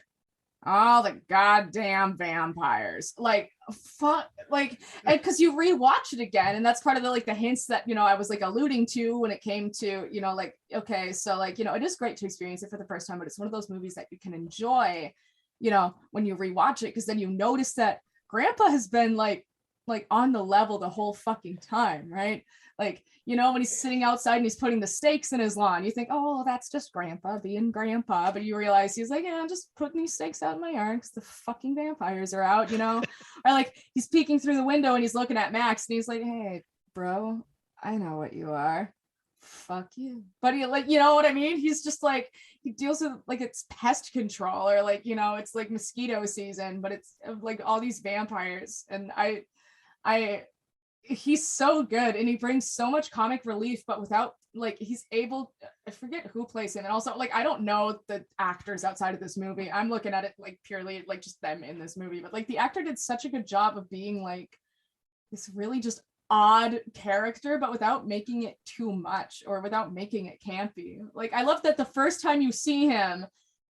all the goddamn vampires. Like, fuck, like, and because you rewatch it again, and that's part of the like the hints that, you know, I was like alluding to when it came to, you know, like, okay, so like, you know, it is great to experience it for the first time, but it's one of those movies that you can enjoy, you know, when you rewatch it, because then you notice that grandpa has been like on the level the whole fucking time, right? Like, you know, when he's sitting outside and he's putting the stakes in his lawn, you think, oh, that's just grandpa being grandpa. But you realize he's like, yeah, I'm just putting these stakes out in my yard because the fucking vampires are out, you know? Or like he's peeking through the window and he's looking at Max and he's like, hey, bro, I know what you are. fuck you. But he, like, you know what I mean? He's just like, he deals with like it's pest control, or like, you know, it's like mosquito season, but it's like all these vampires. And he's so good, and he brings so much comic relief, but without, like, he's able, I forget who plays him. And also, like, I don't know the actors outside of this movie. I'm looking at it like purely like just them in this movie, but like the actor did such a good job of being like this really just odd character, but without making it too much or without making it campy. Like, I love that the first time you see him,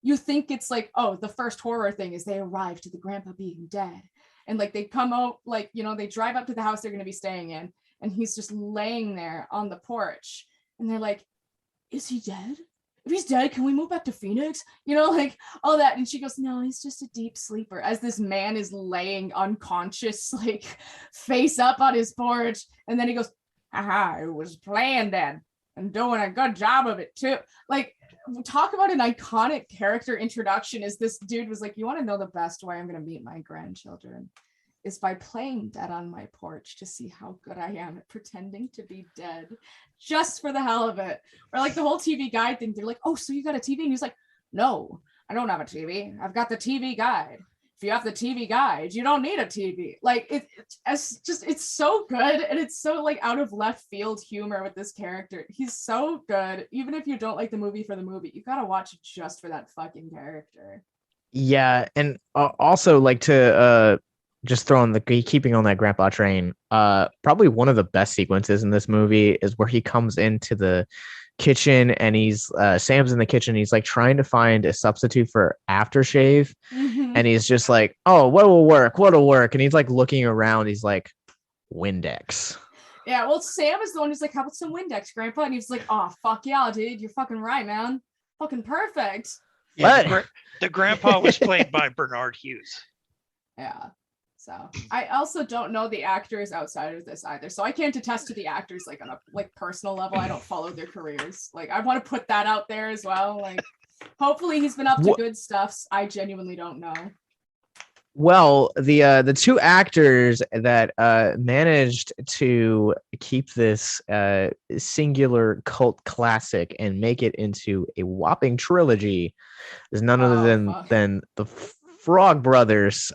you think it's like, oh, the first horror thing is they arrive to the grandpa being dead. And like they come out, like, you know, they drive up to the house they're going to be staying in, and he's just laying there on the porch. And they're like, is he dead? If he's dead, can we move back to Phoenix? You know, like all that. And she goes, no, he's just a deep sleeper, as this man is laying unconscious, like face up on his porch. And then he goes, haha, it was planned then, and doing a good job of it too. Like, talk about an iconic character introduction. Is this dude was like, you want to know the best way I'm going to meet my grandchildren is by playing dead on my porch to see how good I am at pretending to be dead, just for the hell of it. Or like the whole TV guide thing. They're like, oh, so you got a TV? And he's like, no, I don't have a TV. I've got the TV guide. If you have the TV guide, you don't need a TV. Like it's so good. And it's so like out of left field humor with this character. He's so good. Even if you don't like the movie for the movie, you got to watch it just for that fucking character. Yeah. And also like to, just throwing keeping on that grandpa train, probably one of the best sequences in this movie is where he comes into the kitchen and he's Sam's in the kitchen. He's like trying to find a substitute for aftershave. And he's just like, oh, what'll work? And he's like looking around. He's like, Windex. Yeah, well, Sam is the one who's like, how about some Windex, Grandpa? And he's like, oh, fuck yeah, dude. You're fucking right, man. Fucking perfect. Yeah, the grandpa was played by Bernard Hughes. Yeah. So I also don't know the actors outside of this either. So I can't attest to the actors like on a like personal level. I don't follow their careers. Like, I want to put that out there as well. Like, hopefully he's been up to good stuff. I genuinely don't know. Well, the two actors that managed to keep this singular cult classic and make it into a whopping trilogy is none other than the Frog Brothers,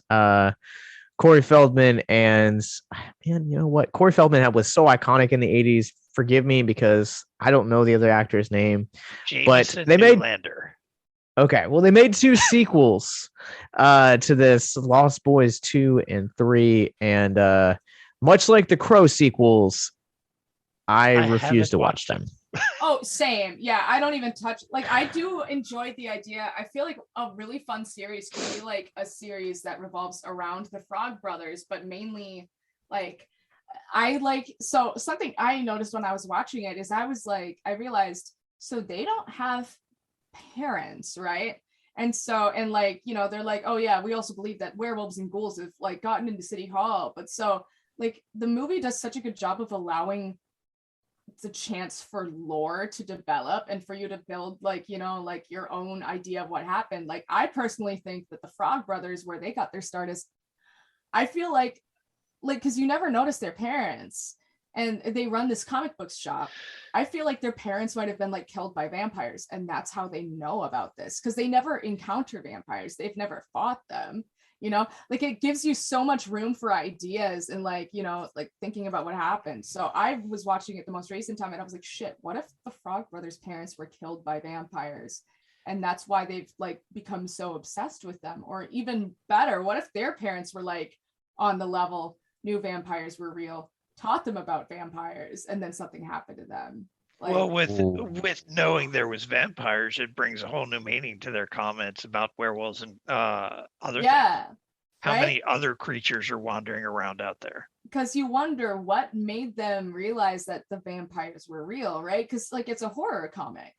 Corey Feldman and, man, you know what? Corey Feldman was so iconic in the 80s. Forgive me because I don't know the other actor's name. Jameson but they made Newlander. Okay, well, they made two sequels to this, Lost Boys 2 and 3, and much like the Crow sequels, I refuse to watch them. Oh, same. Yeah, I don't even touch. Like, I do enjoy the idea. I feel like a really fun series could be like a series that revolves around the Frog Brothers, but mainly like so something I noticed when I was watching it is I realized, so they don't have parents, right? And so, and like, you know, they're like, oh yeah, we also believe that werewolves and ghouls have like gotten into City Hall. But so like the movie does such a good job of allowing the chance for lore to develop and for you to build like, you know, like your own idea of what happened. Like, I personally think that the Frog Brothers, where they got their start is, I feel like because you never notice their parents, and they run this comic books shop. I feel like their parents might have been like killed by vampires, and that's how they know about this, because they never encounter vampires. They've never fought them. You know, like, it gives you so much room for ideas and like, you know, like thinking about what happened. So I was watching it the most recent time and I was like, shit, what if the Frog Brothers' parents were killed by vampires? And that's why they've like become so obsessed with them. Or even better, what if their parents were like on the level, knew vampires were real, taught them about vampires, and then something happened to them? Like, well, with knowing there was vampires, it brings a whole new meaning to their comments about werewolves and other things. How many other creatures are wandering around out there? Because you wonder what made them realize that the vampires were real, right? Because like, it's a horror comic.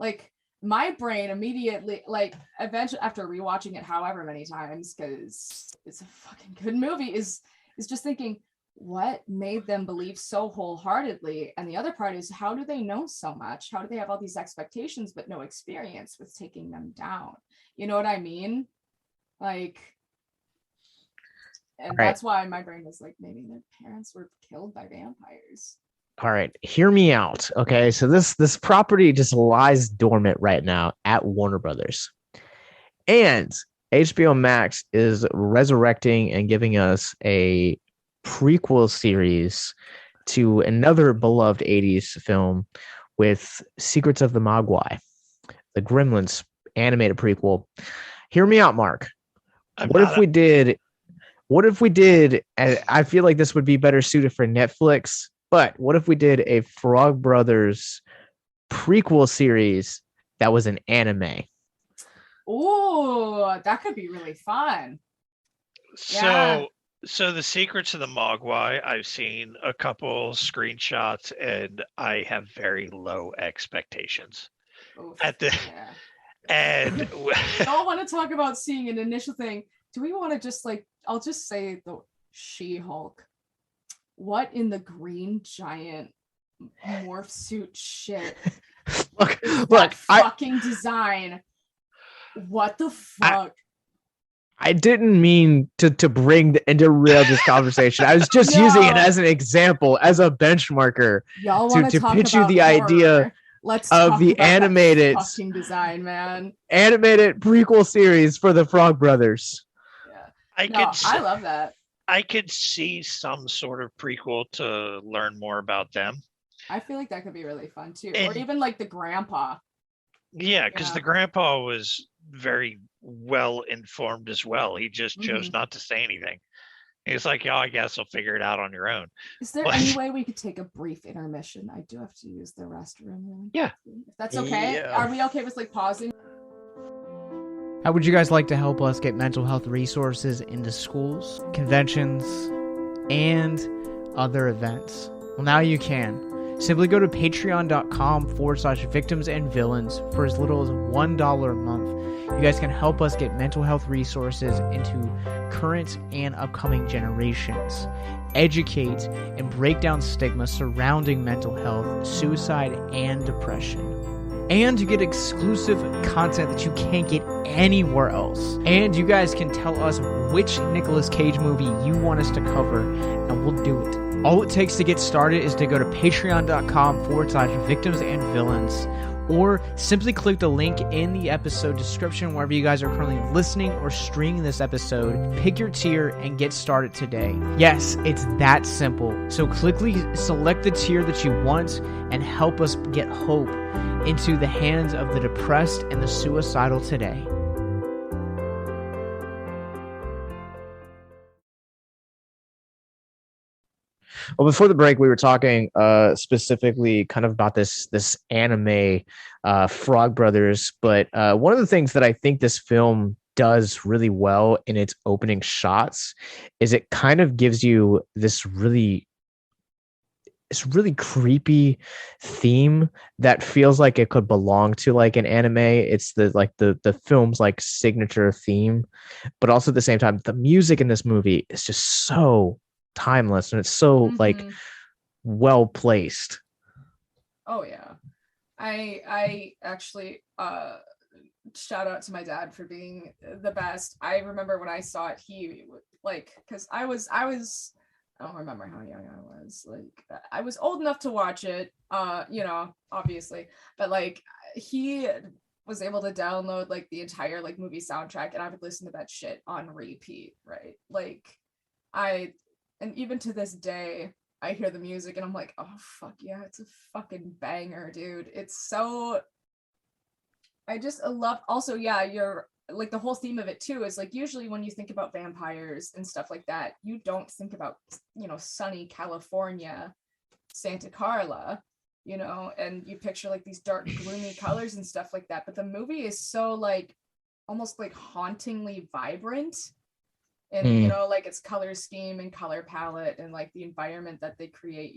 Like, my brain immediately, like, eventually after rewatching it however many times, because it's a fucking good movie, is just thinking, what made them believe so wholeheartedly? And the other part is, how do they know so much? How do they have all these expectations but no experience with taking them down? You know what I mean? Like, and that's why my brain was like, maybe their parents were killed by vampires. All right, hear me out. Okay, so this property just lies dormant right now at Warner Brothers, and HBO Max is resurrecting and giving us a prequel series to another beloved 80s film with Secrets of the Mogwai, the Gremlins animated prequel. Hear me out, Mark. What if we did, and I feel like this would be better suited for Netflix, but what if we did a Frog Brothers prequel series that was an anime? Oh, that could be really fun. So the Secrets of the Mogwai, I've seen a couple screenshots and I have very low expectations. Oof, and I don't want to talk about seeing an initial thing. Do we want to just I'll just say the She-Hulk. What in the green giant morph suit shit? Look, fucking design. What the fuck? I didn't mean to derail this conversation. I was just using it as an example, as a benchmarker to pitch you the idea of the animated fucking design, man. Animated prequel series for the Frog Brothers. Yeah. I love that. I could see some sort of prequel to learn more about them. I feel like that could be really fun too. Or even like the grandpa. Yeah, because the grandpa was very well informed as well. He just chose not to say anything. He's like, "Yeah, I guess I'll figure it out on your own." Is there any way we could take a brief intermission? I do have to use the restroom. Yeah. If that's okay. Yeah. Are we okay with pausing? How would you guys like to help us get mental health resources into schools, conventions, and other events? Well, now you can. Simply go to patreon.com/victims and villains for as little as $1 a month. You guys can help us get mental health resources into current and upcoming generations, educate and break down stigma surrounding mental health, suicide, and depression. And you get exclusive content that you can't get anywhere else. And you guys can tell us which Nicolas Cage movie you want us to cover, and we'll do it. All it takes to get started is to go to patreon.com/victims and villains, or simply click the link in the episode description wherever you guys are currently listening or streaming this episode. Pick your tier and get started today. Yes, it's that simple. So quickly select the tier that you want and help us get hope into the hands of the depressed and the suicidal today. Well, before the break, we were talking specifically kind of about this anime Frog Brothers, but one of the things that I think this film does really well in its opening shots is it kind of gives you this really creepy theme that feels like it could belong to like an anime. It's the film's like signature theme, but also at the same time, the music in this movie is just so timeless and it's so like well placed. Oh yeah. I actually shout out to my dad for being the best. I remember when I saw it, he because I don't remember how young I was. I was old enough to watch it, obviously, but he was able to download the entire movie soundtrack, and I would listen to that shit on repeat, right? And even to this day, I hear the music and I'm like, oh fuck yeah, it's a fucking banger, dude. It's so, I love, also, yeah, you're the whole theme of it too is usually when you think about vampires and stuff like that, you don't think about, sunny California, Santa Carla, and you picture these dark, gloomy colors and stuff like that. But the movie is so almost hauntingly vibrant. And its color scheme and color palette and the environment that they create,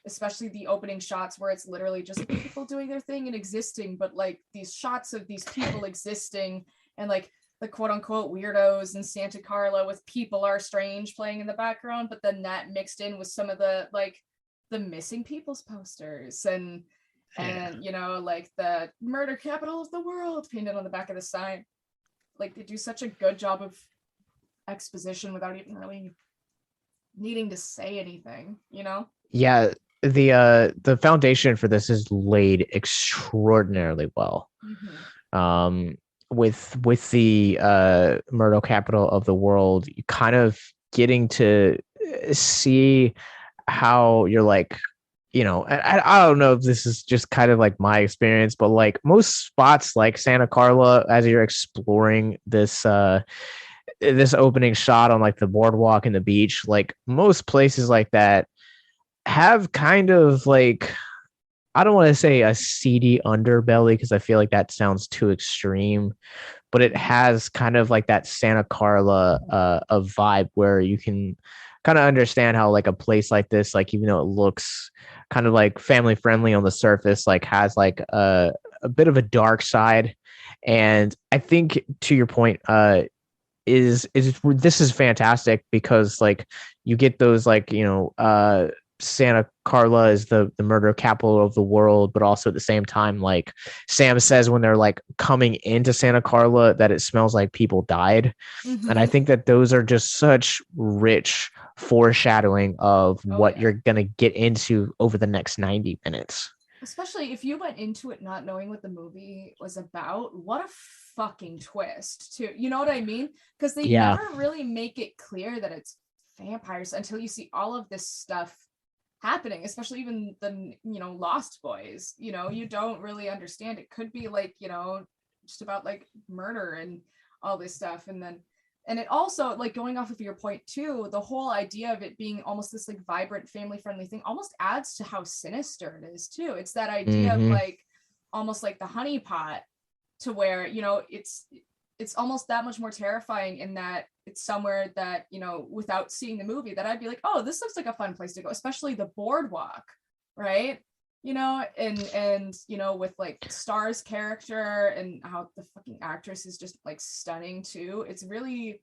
especially the opening shots where it's literally just people doing their thing and existing, but these shots of these people existing and the quote unquote weirdos in Santa Carla with People Are Strange playing in the background, but then that mixed in with some of the the missing people's posters and the murder capital of the world painted on the back of the sign. They do such a good job of exposition without even really needing to say anything, Yeah, the foundation for this is laid extraordinarily well. With the Murdo capital of the world, you kind of getting to see how you're like, I don't know if this is just kind of like my experience, but like most spots like Santa Carla, as you're exploring this this opening shot on like the boardwalk and the beach, like most places like that have kind of like, I don't want to say a seedy underbelly because I feel like that sounds too extreme, but it has kind of like that Santa Carla a vibe where you can kind of understand how like a place like this, like even though it looks kind of like family friendly on the surface, like has like a bit of a dark side. And I think to your point, is this is fantastic because like you get those like Santa Carla is the murder capital of the world, but also at the same time, like Sam says when they're like coming into Santa Carla that it smells like people died. And I think that those are just such rich foreshadowing of what you're gonna get into over the next 90 minutes. Especially if you went into it not knowing what the movie was about. What a fucking twist too. You know what I mean? Because they never really make it clear that it's vampires until you see all of this stuff happening, especially even the Lost Boys. You don't really understand. It could be like just about like murder and all this stuff, and it also, like, going off of your point too, the whole idea of it being almost this like vibrant family friendly thing almost adds to how sinister it is too. It's that idea of like almost like the honeypot, to where it's almost that much more terrifying in that it's somewhere that, without seeing the movie, that I'd be like, oh, this looks like a fun place to go, especially the boardwalk, right? And with like Star's character and how the fucking actress is just like stunning too. It's really,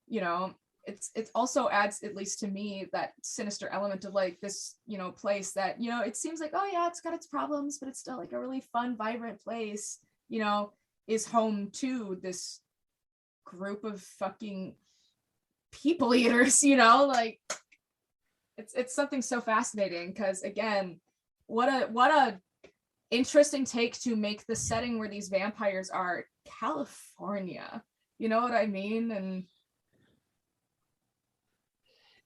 it also adds, at least to me, that sinister element of like this, place that, it seems like, oh yeah, it's got its problems, but it's still like a really fun, vibrant place, is home to this group of fucking people eaters, like it's something so fascinating because, again, what a interesting take to make the setting where these vampires are California. You know what I mean? And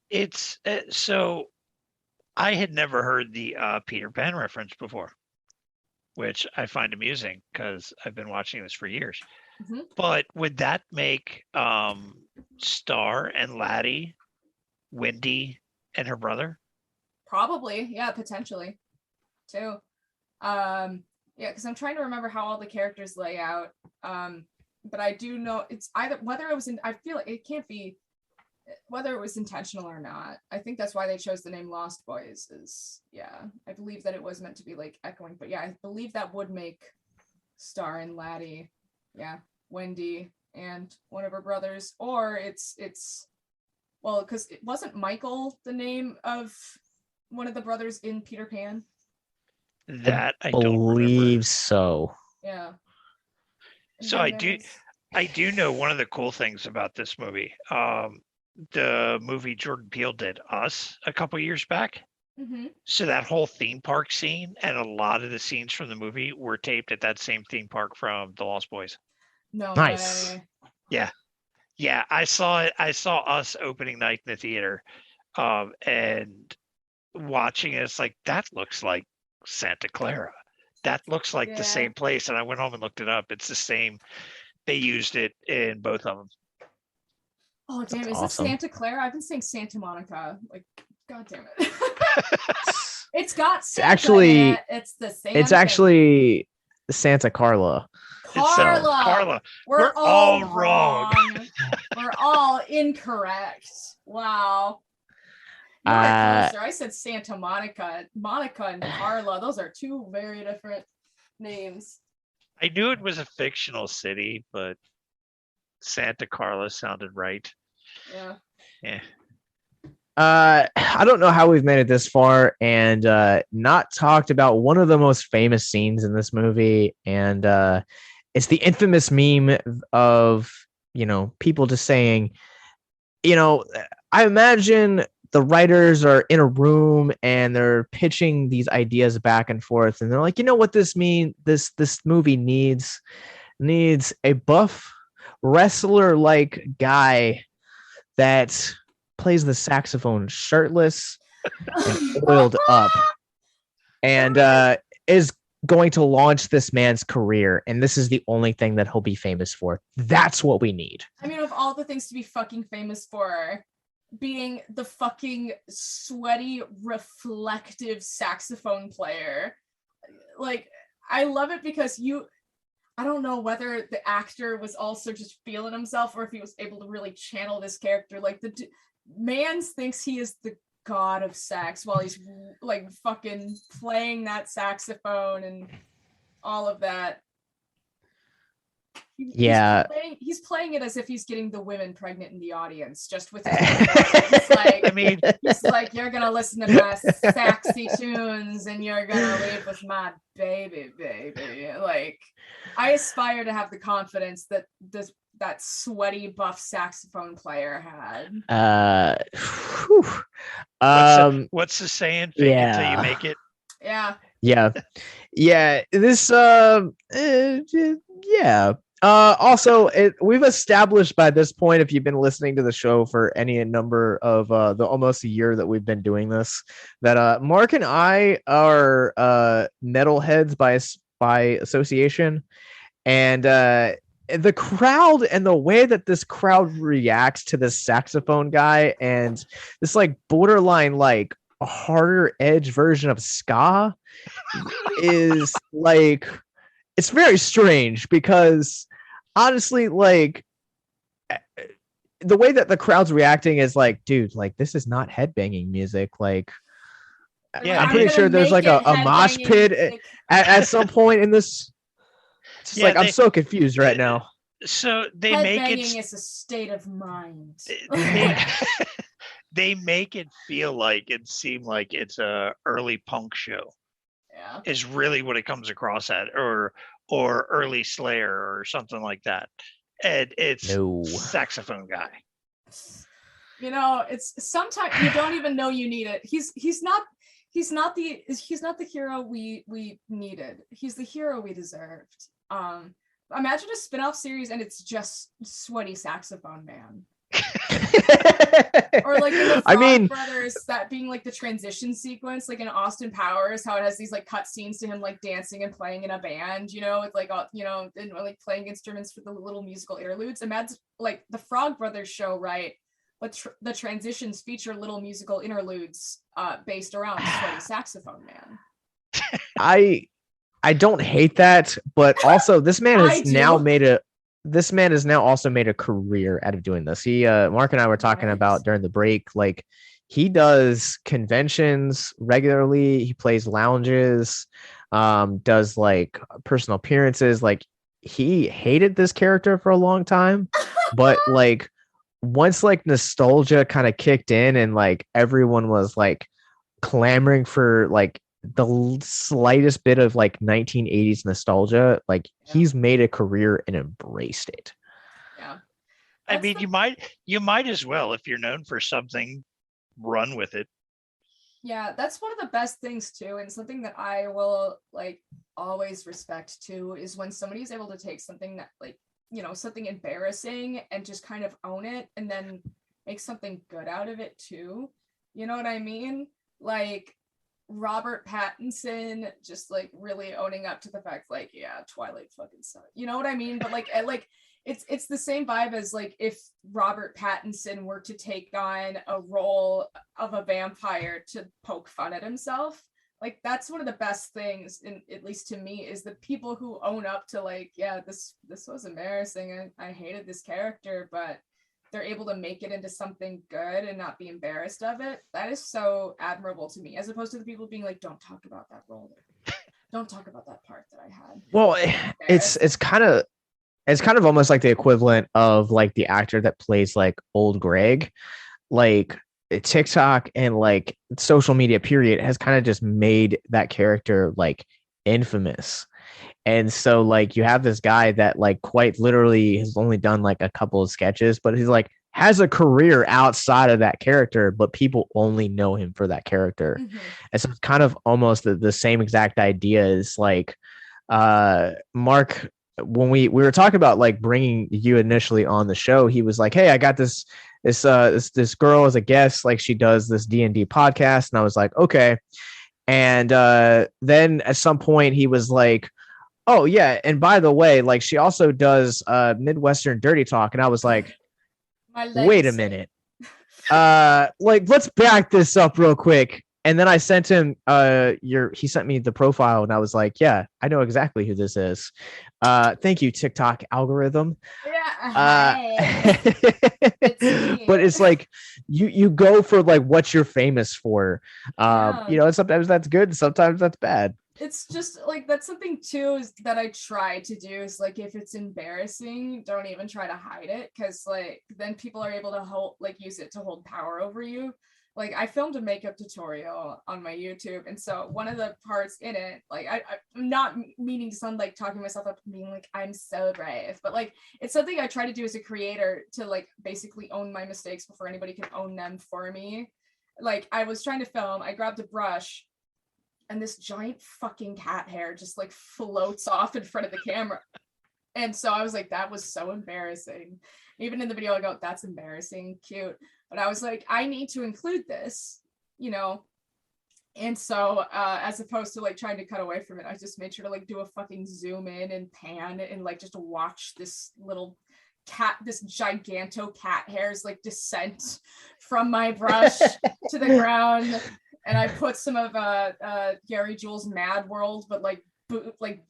it's so I had never heard the Peter Pan reference before, which I find amusing because I've been watching this for years. But would that make Star and Laddie Wendy and her brother? Probably, yeah, potentially too. Yeah, because I'm trying to remember how all the characters lay out. But I do know it's either whether it was I feel like it can't be whether it was intentional or not. I think that's why they chose the name Lost Boys. I believe that it was meant to be like echoing, but yeah, I believe that would make Star and Laddie, Wendy and one of her brothers, or it's well, because it wasn't Michael the name of one of the brothers in Peter Pan. That I believe don't remember. So. Yeah. So I do know one of the cool things about this movie. The movie Jordan Peele did, Us, a couple years back. So that whole theme park scene and a lot of the scenes from the movie were taped at that same theme park from The Lost Boys. No nice. Way. Yeah. I saw it. I saw Us opening night in the theater, and watching it. It's like, that looks like Santa Clara. That looks like the same place. And I went home and looked it up. It's the same. They used it in both of them. Oh, damn. Is awesome. It Santa Clara? I've been saying Santa Monica. Like, God damn it. It's got Santa in it. It's the same. It's actually Santa Carla. Carla. We're all wrong. We're all incorrect. Wow. You were closer. I said Santa Monica. Monica and Carla. Those are two very different names. I knew it was a fictional city, but Santa Carla sounded right. Yeah. I don't know how we've made it this far and not talked about one of the most famous scenes in this movie, and it's the infamous meme of people just saying, I imagine the writers are in a room and they're pitching these ideas back and forth, and they're like, you know what this movie needs a buff wrestler like guy that plays the saxophone shirtless and oiled up, and is going to launch this man's career, and this is the only thing that he'll be famous for. That's what we need. I mean, of all the things to be fucking famous for, being the fucking sweaty, reflective saxophone player, like, I love it because I don't know whether the actor was also just feeling himself or if he was able to really channel this character. Like, the man thinks he is the god of sax while he's like fucking playing that saxophone and all of that. He's playing it as if he's getting the women pregnant in the audience, just with he's like, I mean, he's like, you're gonna listen to my sexy tunes and you're gonna leave with my baby. Like, I aspire to have the confidence that that sweaty buff saxophone player had. What's the saying? Fake it till you make it. Yeah. This also, we've established by this point, if you've been listening to the show for any number of the almost a year that we've been doing this, that Mark and I are metalheads by association, and the crowd and the way that this crowd reacts to this saxophone guy and this like borderline like a harder edge version of ska is like, it's very strange, because honestly, like, the way that the crowd's reacting is like, dude, like, this is not headbanging music. Like, yeah, I'm pretty sure there's like a mosh pit at some point in this. It's just I'm so confused right now. So they make it is a state of mind. They make it feel like it seem like it's a early punk show. Yeah, is really what it comes across at, or early Slayer or something like that. And it's saxophone guy. You know, it's sometimes you don't even know you need it. He's not the hero we needed. He's the hero we deserved. Imagine a spin-off series and it's just sweaty saxophone man. Or like in the Frog Brothers, that being like the transition sequence, like in Austin Powers, how it has these like cut scenes to him like dancing and playing in a band, you know, with like and like playing instruments for the little musical interludes. Imagine like the Frog Brothers show, right? But the transitions feature little musical interludes based around sweaty saxophone man. I don't hate that, but also this man has now also made a career out of doing this. He Mark and I were talking about during the break, like, he does conventions regularly, he plays lounges, does like personal appearances. Like, he hated this character for a long time, but like once like nostalgia kind of kicked in and like everyone was like clamoring for like the slightest bit of like 1980s nostalgia, like he's made a career and embraced it. Yeah, I mean, you might as well, if you're known for something, run with it. Yeah, that's one of the best things too, and something that I will like always respect too, is when somebody's able to take something that, like, you know, something embarrassing and just kind of own it and then make something good out of it too. You know what I mean? Like Robert Pattinson just like really owning up to the fact, like, yeah, Twilight fucking sucked. You know what I mean? But like it's the same vibe as like if Robert Pattinson were to take on a role of a vampire to poke fun at himself. Like, that's one of the best things, in at least to me, is the people who own up to like, yeah, this was embarrassing and I hated this character, but they're able to make it into something good and not be embarrassed of it. That is so admirable to me, as opposed to the people being like, don't talk about that role. Don't talk about that part that I had. Well, it's kind of almost like the equivalent of like the actor that plays like old Greg. Like, TikTok and like social media period has kind of just made that character like infamous. And so like you have this guy that like quite literally has only done like a couple of sketches, but he's like has a career outside of that character, but people only know him for that character. And so it's kind of almost the same exact idea as like Mark, when we were talking about like bringing you initially on the show, he was like, hey, I got this girl as a guest, like she does this D&D podcast. And I was like, okay. And then at some point he was like, oh yeah, and by the way, like she also does Midwestern-dirty-talk. And I was like, wait a minute. Like let's back this up real quick. And then I sent him he sent me the profile and I was like, yeah, I know exactly who this is. Thank you, TikTok algorithm. Yeah. But it's like you go for like what you're famous for. You know, and sometimes that's good, sometimes that's bad. It's just like that's something too is that I try to do is like if it's embarrassing, don't even try to hide it, because like then people are able to use it to hold power over you. Like I filmed a makeup tutorial on my YouTube, and so one of the parts in it, like I'm not meaning to sound like talking myself up and being like I'm so brave, but like it's something I try to do as a creator to like basically own my mistakes before anybody can own them for me. Like I was trying to film, I grabbed a brush, and this giant fucking cat hair just like floats off in front of the camera. And so I was like, that was so embarrassing. Even in the video, I go, that's embarrassing, cute. But I was like, I need to include this, you know? And so as opposed to like trying to cut away from it, I just made sure to like do a fucking zoom in and pan and like just watch this little cat, this giganto cat hairs like descent from my brush to the ground. And I put some of Gary Jules' Mad World, but like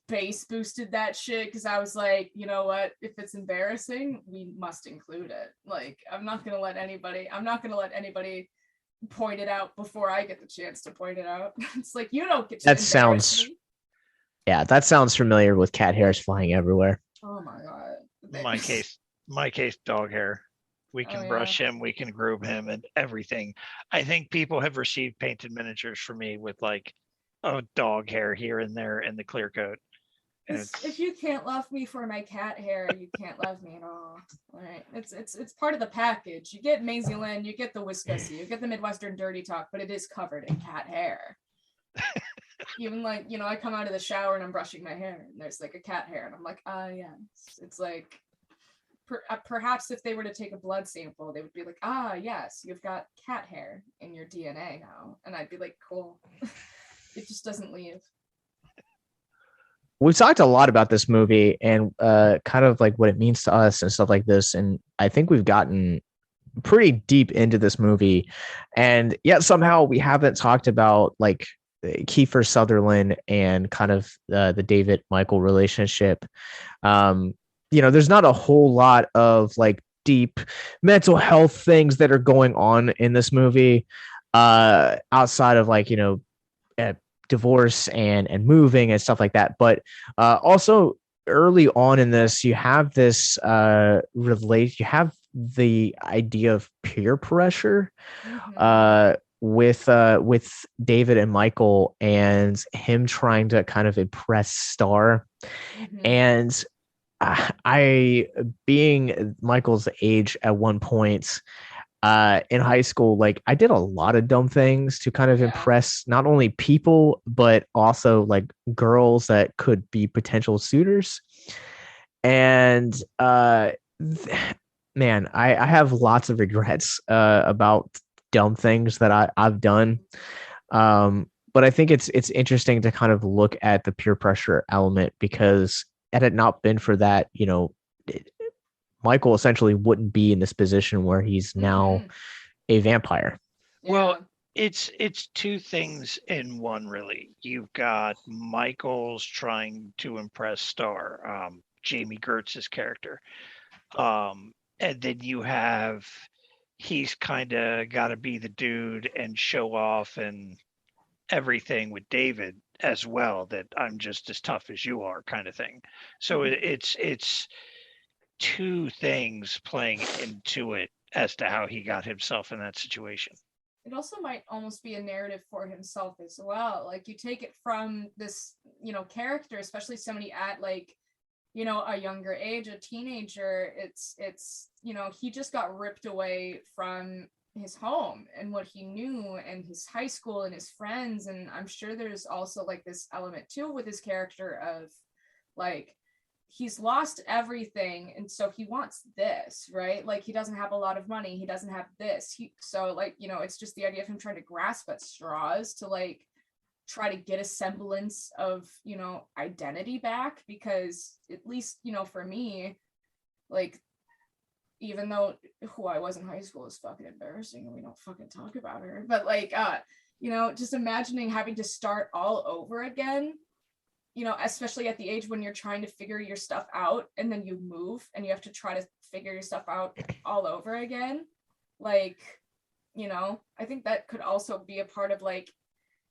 bass boosted that shit because I was like, you know what? If it's embarrassing, we must include it. Like, I'm not gonna let anybody point it out before I get the chance to point it out. It's like you don't get to embarrass me. Yeah, that sounds familiar with cat hairs flying everywhere. Oh my god. My case, dog hair. We can brush him, we can groom him, and everything. I think people have received painted miniatures for me with like dog hair here and there in the clear coat. If you can't love me for my cat hair, you can't love me at all. All right, it's part of the package. You get Maisie-Lynn, you get the Wisconsin, you get the Midwestern-dirty-talk, but it is covered in cat hair. Even like, you know, I come out of the shower and I'm brushing my hair, and there's like a cat hair, and I'm like, yes. It's like. Perhaps if they were to take a blood sample, they would be like, yes, you've got cat hair in your DNA now. And I'd be like, cool. It just doesn't leave. We've talked a lot about this movie and kind of like what it means to us and stuff like this. And I think we've gotten pretty deep into this movie. And yet somehow we haven't talked about like Kiefer-Sutherland and kind of the David Michael relationship. You know, there's not a whole lot of like deep mental health things that are going on in this movie outside of like, you know, divorce and moving and stuff like that. But also early on in this, you have this you have the idea of peer pressure with David and Michael and him trying to kind of impress Star. And I, being Michael's age at one point in high school, like I did a lot of dumb things to kind of impress not only people, but also like girls that could be potential suitors. And man, I have lots of regrets about dumb things that I've done. But I think it's interesting to kind of look at the peer pressure element, because had it not been for that, you know, Michael essentially wouldn't be in this position where he's now a vampire. Well, it's two things in one, really. You've got Michael's trying to impress Star, Jamie Gertz's character. And then you have he's kind of got to be the dude and show off and everything with David as well, that I'm just as tough as you are kind of thing. So it's two things playing into it as to how he got himself in that situation. It also might almost be a narrative for himself as well. Like you take it from this, you know, character, especially somebody at like you know, a younger age, a teenager, it's you know, he just got ripped away from his home and what he knew and his high school and his friends. And I'm sure there's also like this element too with his character of like, he's lost everything, and so he wants this, right? Like, he doesn't have a lot of money, he doesn't have this, so like, you know, it's just the idea of him trying to grasp at straws to like try to get a semblance of, you know, identity back. Because at least, you know, for me, like, even though who I was in high school is fucking embarrassing and we don't fucking talk about her, but like, you know, just imagining having to start all over again, you know, especially at the age when you're trying to figure your stuff out and then you move and you have to try to figure your stuff out all over again. Like, you know, I think that could also be a part of like,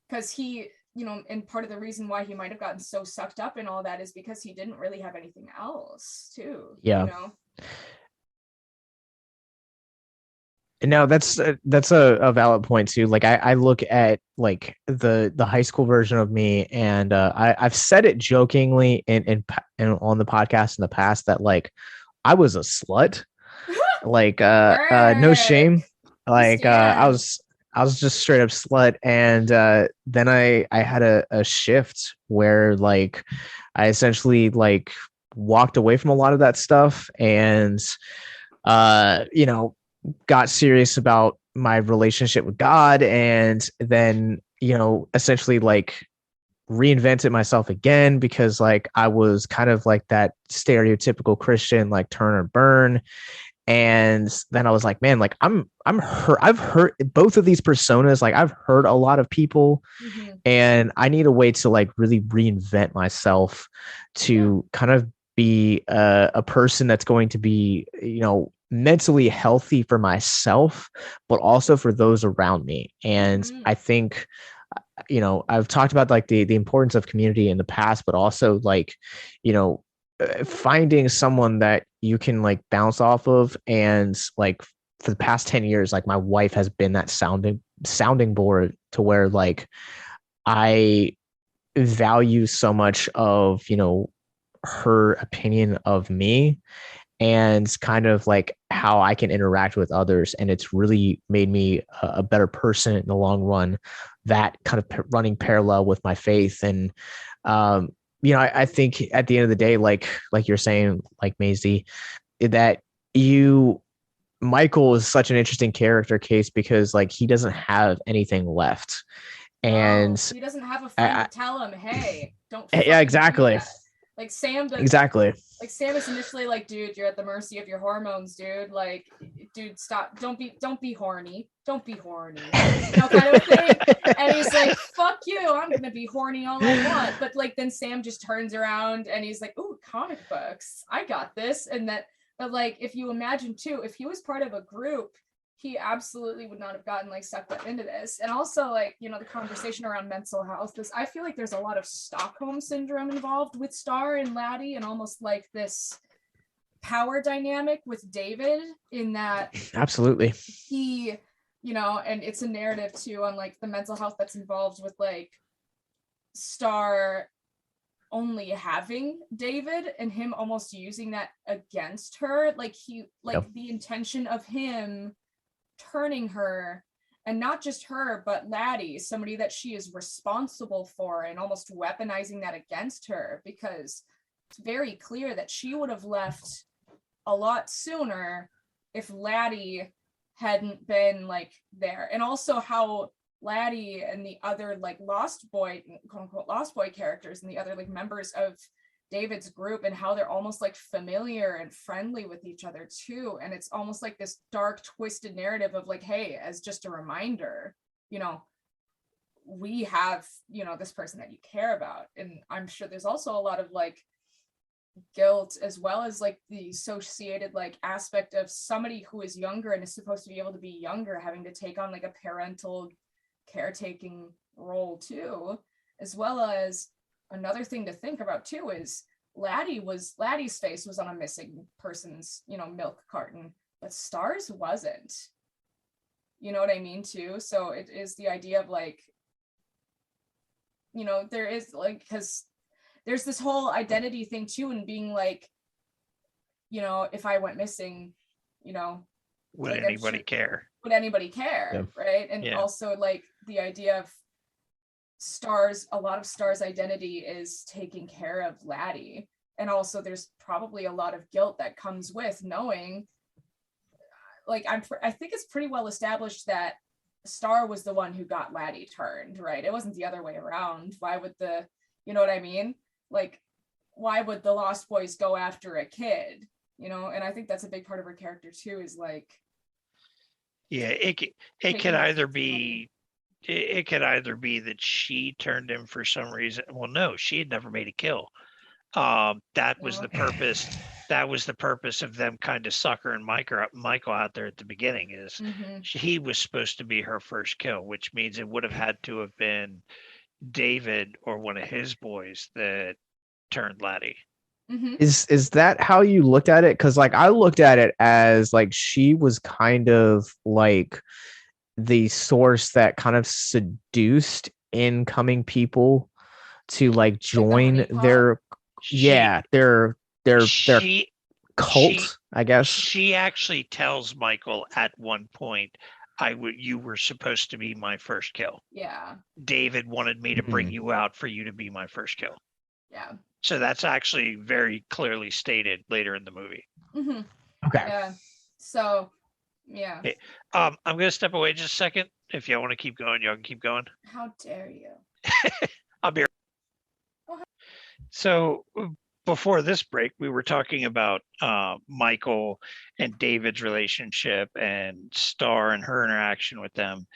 because he, you know, and part of the reason why he might have gotten so sucked up in all that is because he didn't really have anything else too. Yeah. You know? No, that's a valid point too. Like I look at like the high school version of me, and I've said it jokingly in on the podcast in the past that like I was a slut, like no shame, like I was just straight up slut. And then I had a shift where like I essentially like walked away from a lot of that stuff, and you know, got serious about my relationship with God, and then, you know, essentially like reinvented myself again, because like I was kind of like that stereotypical Christian, like turn or burn. And then I was like, man, like I'm hurt. I've hurt both of these personas. Like I've hurt a lot of people, and I need a way to like really reinvent myself to kind of be a person that's going to be, you know, mentally healthy for myself, but also for those around me. And I think, you know, I've talked about like the importance of community in the past, but also like, you know, finding someone that you can like bounce off of. And like for the past 10 years, like my wife has been that sounding board to where like I value so much of, you know, her opinion of me and kind of like how I can interact with others. And it's really made me a better person in the long run, that kind of running parallel with my faith. And, you know, I think at the end of the day, like you're saying, like Maisie, that Michael is such an interesting character case because like he doesn't have anything left. And he doesn't have a friend to tell him, hey, don't yeah, exactly. Like Sam does. Exactly. Like Sam is initially like, dude, you're at the mercy of your hormones, dude. Like, dude, stop. Don't be horny. Don't be horny. You know, kind of thing. And he's like, fuck you. I'm gonna be horny all I want. But like then Sam just turns around and he's like, ooh, comic books. I got this. And that, but like if you imagine too, if he was part of a group, he absolutely would not have gotten like sucked up into this. And also like, you know, the conversation around mental health, this, I feel like there's a lot of Stockholm syndrome involved with Star and Laddie, and almost like this power dynamic with David in that absolutely he, you know, and it's a narrative too on like the mental health that's involved with like Star only having David and him almost using that against her. Like he, like the intention of him turning her, and not just her, but Laddie, somebody that she is responsible for, and almost weaponizing that against her, because it's very clear that she would have left a lot sooner if Laddie hadn't been like there. And also how Laddie and the other like Lost Boy, quote unquote Lost Boy characters, and the other like members of David's group, and how they're almost like familiar and friendly with each other too. And it's almost like this dark twisted narrative of like, hey, as just a reminder, you know, we have, you know, this person that you care about. And I'm sure there's also a lot of like guilt, as well as like the associated like aspect of somebody who is younger and is supposed to be able to be younger having to take on like a parental caretaking role too. As well as another thing to think about too is Laddie's face was on a missing person's, you know, milk carton, but Star's wasn't. You know what I mean too? So it is the idea of like, you know, there is like, because there's this whole identity thing too, and being like, you know, if I went missing, you know, would like, anybody care? Would anybody care? Yeah. Right. And also like the idea of a lot of Star's identity is taking care of Laddie. And also there's probably a lot of guilt that comes with knowing, like, I think it's pretty well established that Star was the one who got Laddie turned, right? It wasn't the other way around. Why would you know what I mean? Like, why would the Lost Boys go after a kid? You know, and I think that's a big part of her character too, is like, yeah, it could either be that she turned him for some reason. Well, no, she had never made a kill. That was the purpose. That was the purpose of them kind of suckering Michael out there at the beginning. Is he was supposed to be her first kill, which means it would have had to have been David or one of his boys that turned Laddie. Is that how you looked at it? Because like I looked at it as like she was kind of like the source that kind of seduced incoming people to like join their cult, I guess. She actually tells Michael at one point, you were supposed to be my first kill. Yeah. David wanted me to bring you out for you to be my first kill. Yeah. So that's actually very clearly stated later in the movie. Okay. Yeah. So, yeah. Okay. I'm going to step away just a second. If y'all want to keep going, y'all can keep going. How dare you? I'll be right. So before this break, we were talking about Michael and David's relationship and Star and her interaction with them,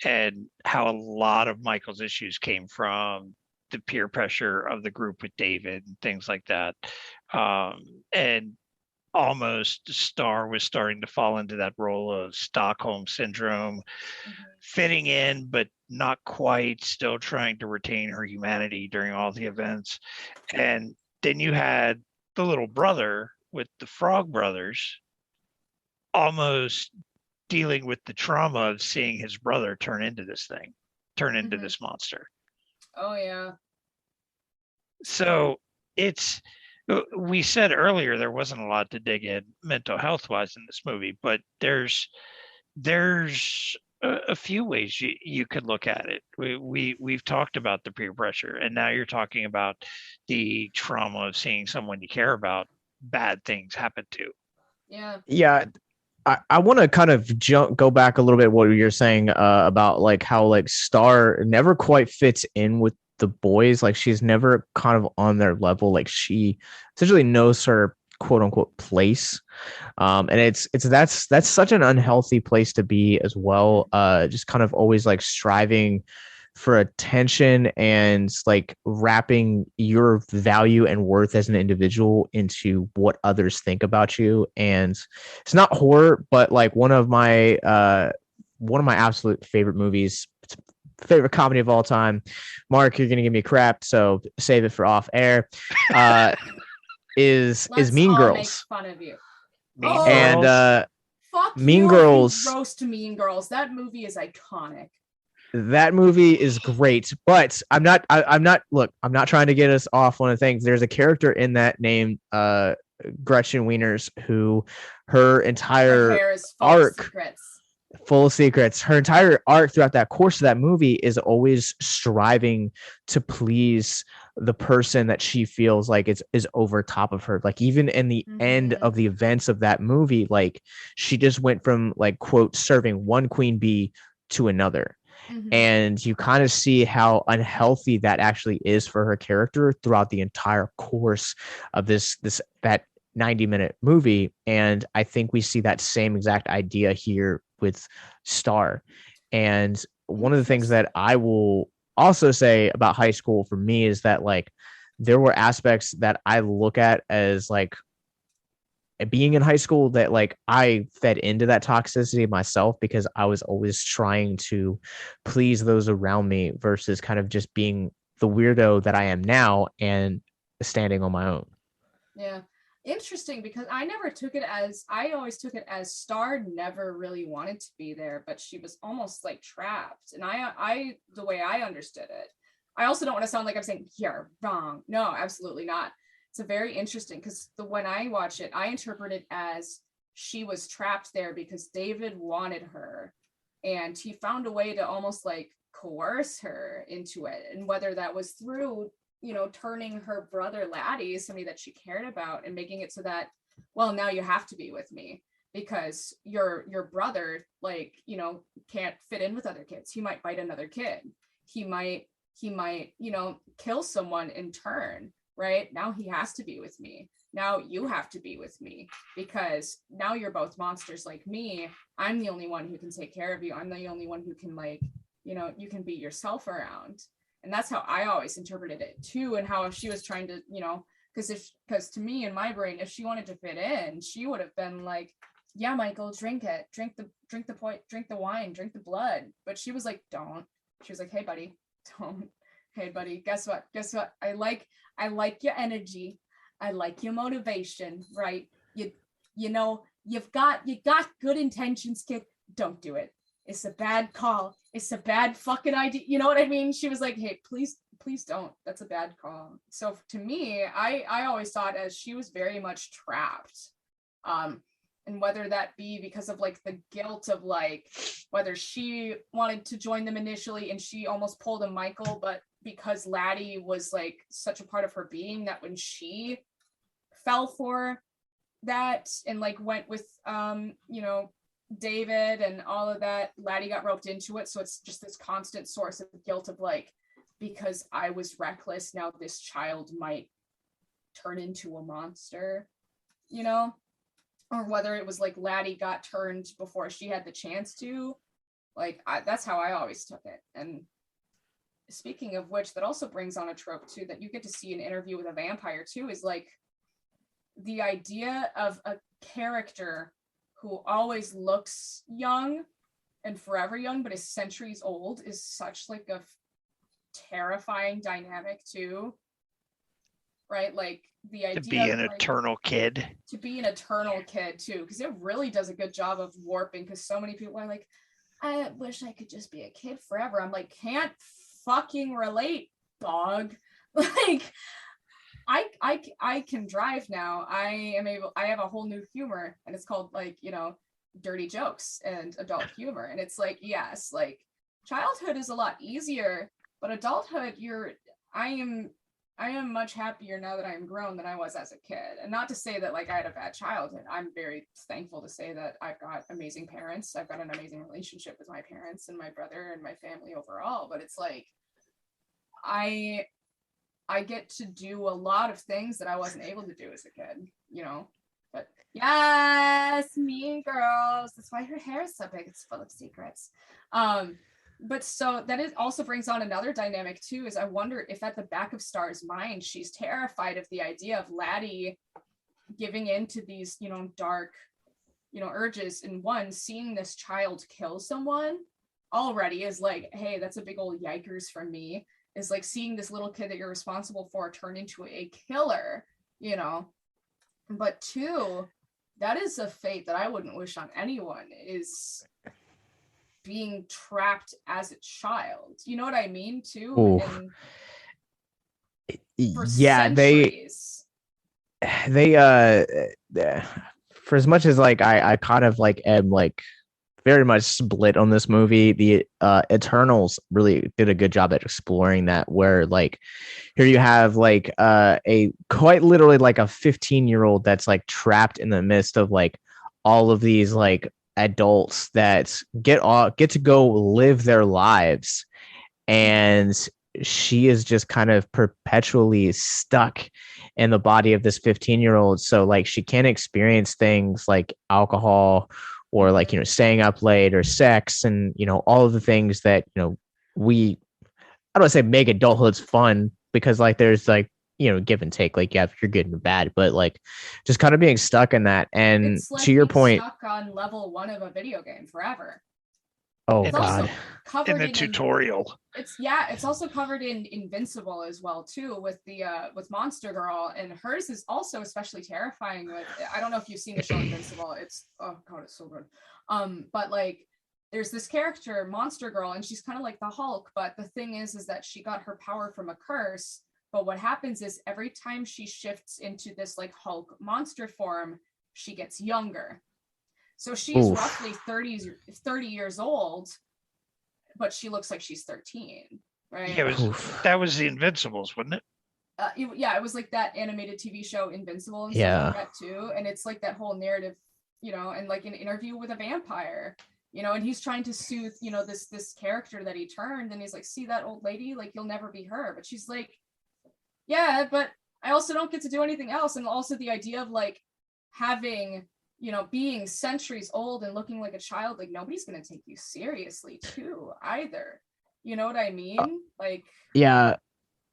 and how a lot of Michael's issues came from the peer pressure of the group with David and things like that. And almost Star was starting to fall into that role of Stockholm syndrome, fitting in, but not quite, still trying to retain her humanity during all the events. And then you had the little brother with the Frog Brothers almost dealing with the trauma of seeing his brother turn into this monster. Oh, yeah. So we said earlier there wasn't a lot to dig in mental health wise in this movie, but there's a few ways you could look at it. We've talked about the peer pressure, and now you're talking about the trauma of seeing someone you care about bad things happen to. Yeah. I want to kind of go back a little bit what you're saying about like how like Star never quite fits in with the boys. Like she's never kind of on their level. Like she essentially knows her quote unquote place. And that's such an unhealthy place to be as well. Just kind of always like striving for attention and like wrapping your value and worth as an individual into what others think about you. And it's not horror, but like one of my absolute favorite movies, favorite comedy of all time. Mark, you're gonna give me crap, so save it for off air. Is Mean Girls? Make fun of you. And fuck Mean Girls. Roast Mean Girls. That movie is iconic. That movie is great, but I'm not trying to get us off one of the things. There's a character in that named Gretchen Wieners who her entire arc full of secrets. Her entire arc throughout that course of that movie is always striving to please the person that she feels like is over top of her. Like even in the end of the events of that movie, like she just went from like quote serving one queen bee to another. And you kind of see how unhealthy that actually is for her character throughout the entire course of that 90-minute movie. And I think we see that same exact idea here with Star. And one of the things that I will also say about high school for me is that like there were aspects that I look at as like being in high school that like I fed into that toxicity myself because I was always trying to please those around me versus kind of just being the weirdo that I am now and standing on my own. Yeah. Interesting, because I always took it as Star never really wanted to be there, but she was almost like trapped. And I the way I understood it I also don't want to sound like I'm saying you're wrong. No, absolutely not. It's a very interesting, because when I watch it, I interpret it as she was trapped there because David wanted her, and he found a way to almost like coerce her into it. And whether that was through, you know, turning her brother Laddie, somebody that she cared about, and making it so that, well, now you have to be with me because your brother, like, you know, can't fit in with other kids. He might bite another kid. He might, you know, kill someone in turn, right? Now he has to be with me. Now you have to be with me because now you're both monsters like me. I'm the only one who can take care of you. I'm the only one who can, like, you know, you can be yourself around. And that's how I always interpreted it too. And how if she was trying to, you know, because to me in my brain, if she wanted to fit in, she would have been like, yeah, Michael, drink it, drink the wine, drink the blood. But she was like, don't. She was like, hey buddy, don't. Hey buddy, guess what? I like your energy. I like your motivation, right? You know, you got good intentions, kid. Don't do it. It's a bad call. It's a bad fucking idea. You know what I mean? She was like, hey, please don't. That's a bad call. So to me, I always thought as she was very much trapped. And whether that be because of like the guilt of like whether she wanted to join them initially and she almost pulled a Michael, but because Laddie was like such a part of her being that when she fell for that and like went with you know, David and all of that, Laddie got roped into it. So it's just this constant source of guilt of like, because I was reckless, now this child might turn into a monster, you know? Or whether it was like Laddie got turned before she had the chance to. Like, that's how I always took it. And speaking of which, that also brings on a trope too, that you get to see an interview with a vampire too, is like the idea of a character who always looks young and forever young, but is centuries old, is such like a terrifying dynamic too. Right? Like the idea to be an like, eternal kid. To be an eternal kid too, because it really does a good job of warping, because so many people are like, I wish I could just be a kid forever. I'm like, can't fucking relate, dog. Like, I can drive now. I have a whole new humor, and it's called like, you know, dirty jokes and adult humor. And it's like, yes, like childhood is a lot easier, but adulthood, I am much happier now that I'm grown than I was as a kid. And not to say that like I had a bad childhood. I'm very thankful to say that I've got amazing parents. I've got an amazing relationship with my parents and my brother and my family overall. But it's like, I get to do a lot of things that I wasn't able to do as a kid, you know? But yes, Mean Girls. That's why her hair is so big. It's full of secrets. But so that is also brings on another dynamic too, is I wonder if at the back of Star's mind, she's terrified of the idea of Laddie giving in to these, you know, dark, you know, urges. And one, seeing this child kill someone already is like, hey, that's a big old yikers from me. Is like seeing this little kid that you're responsible for turn into a killer, you know. But two, that is a fate that I wouldn't wish on anyone, is being trapped as a child. You know what I mean too? Yeah, centuries. they for as much as like I kind of like am like very much split on this movie, the Eternals really did a good job at exploring that, where like here you have like a quite literally like a 15-year-old that's like trapped in the midst of like all of these like adults that get to go live their lives, and she is just kind of perpetually stuck in the body of this 15-year-old. So like she can't experience things like alcohol or like, you know, staying up late or sex and, you know, all of the things that, you know, I don't want to say make adulthood's fun, because like there's like, you know, give and take, like, yeah, you're good and bad, but like just kind of being stuck in that. And it's like to your point, stuck on level 1 of a video game forever. Oh, it's God. Also covered in the tutorial. It's also covered in Invincible as well too, with the with Monster Girl, and hers is also especially terrifying. With, I don't know if you've seen the show Invincible. It's, oh God, it's so good. But like there's this character, Monster Girl, and she's kind of like the Hulk, but the thing is that she got her power from a curse. But what happens is every time she shifts into this like Hulk monster form, she gets younger. So she's roughly 30 years old, but she looks like she's 13, right? Yeah, that was the Invincibles, wasn't it? Yeah, it was like that animated TV show Invincible and stuff like that too. And it's like that whole narrative, you know, and like an interview with a vampire, you know, and he's trying to soothe, you know, this character that he turned, and he's like, see that old lady, like you'll never be her. But she's like, yeah, but I also don't get to do anything else. And also the idea of like having, you know, being centuries old and looking like a child, like nobody's gonna take you seriously too either. You know what I mean? Like, yeah,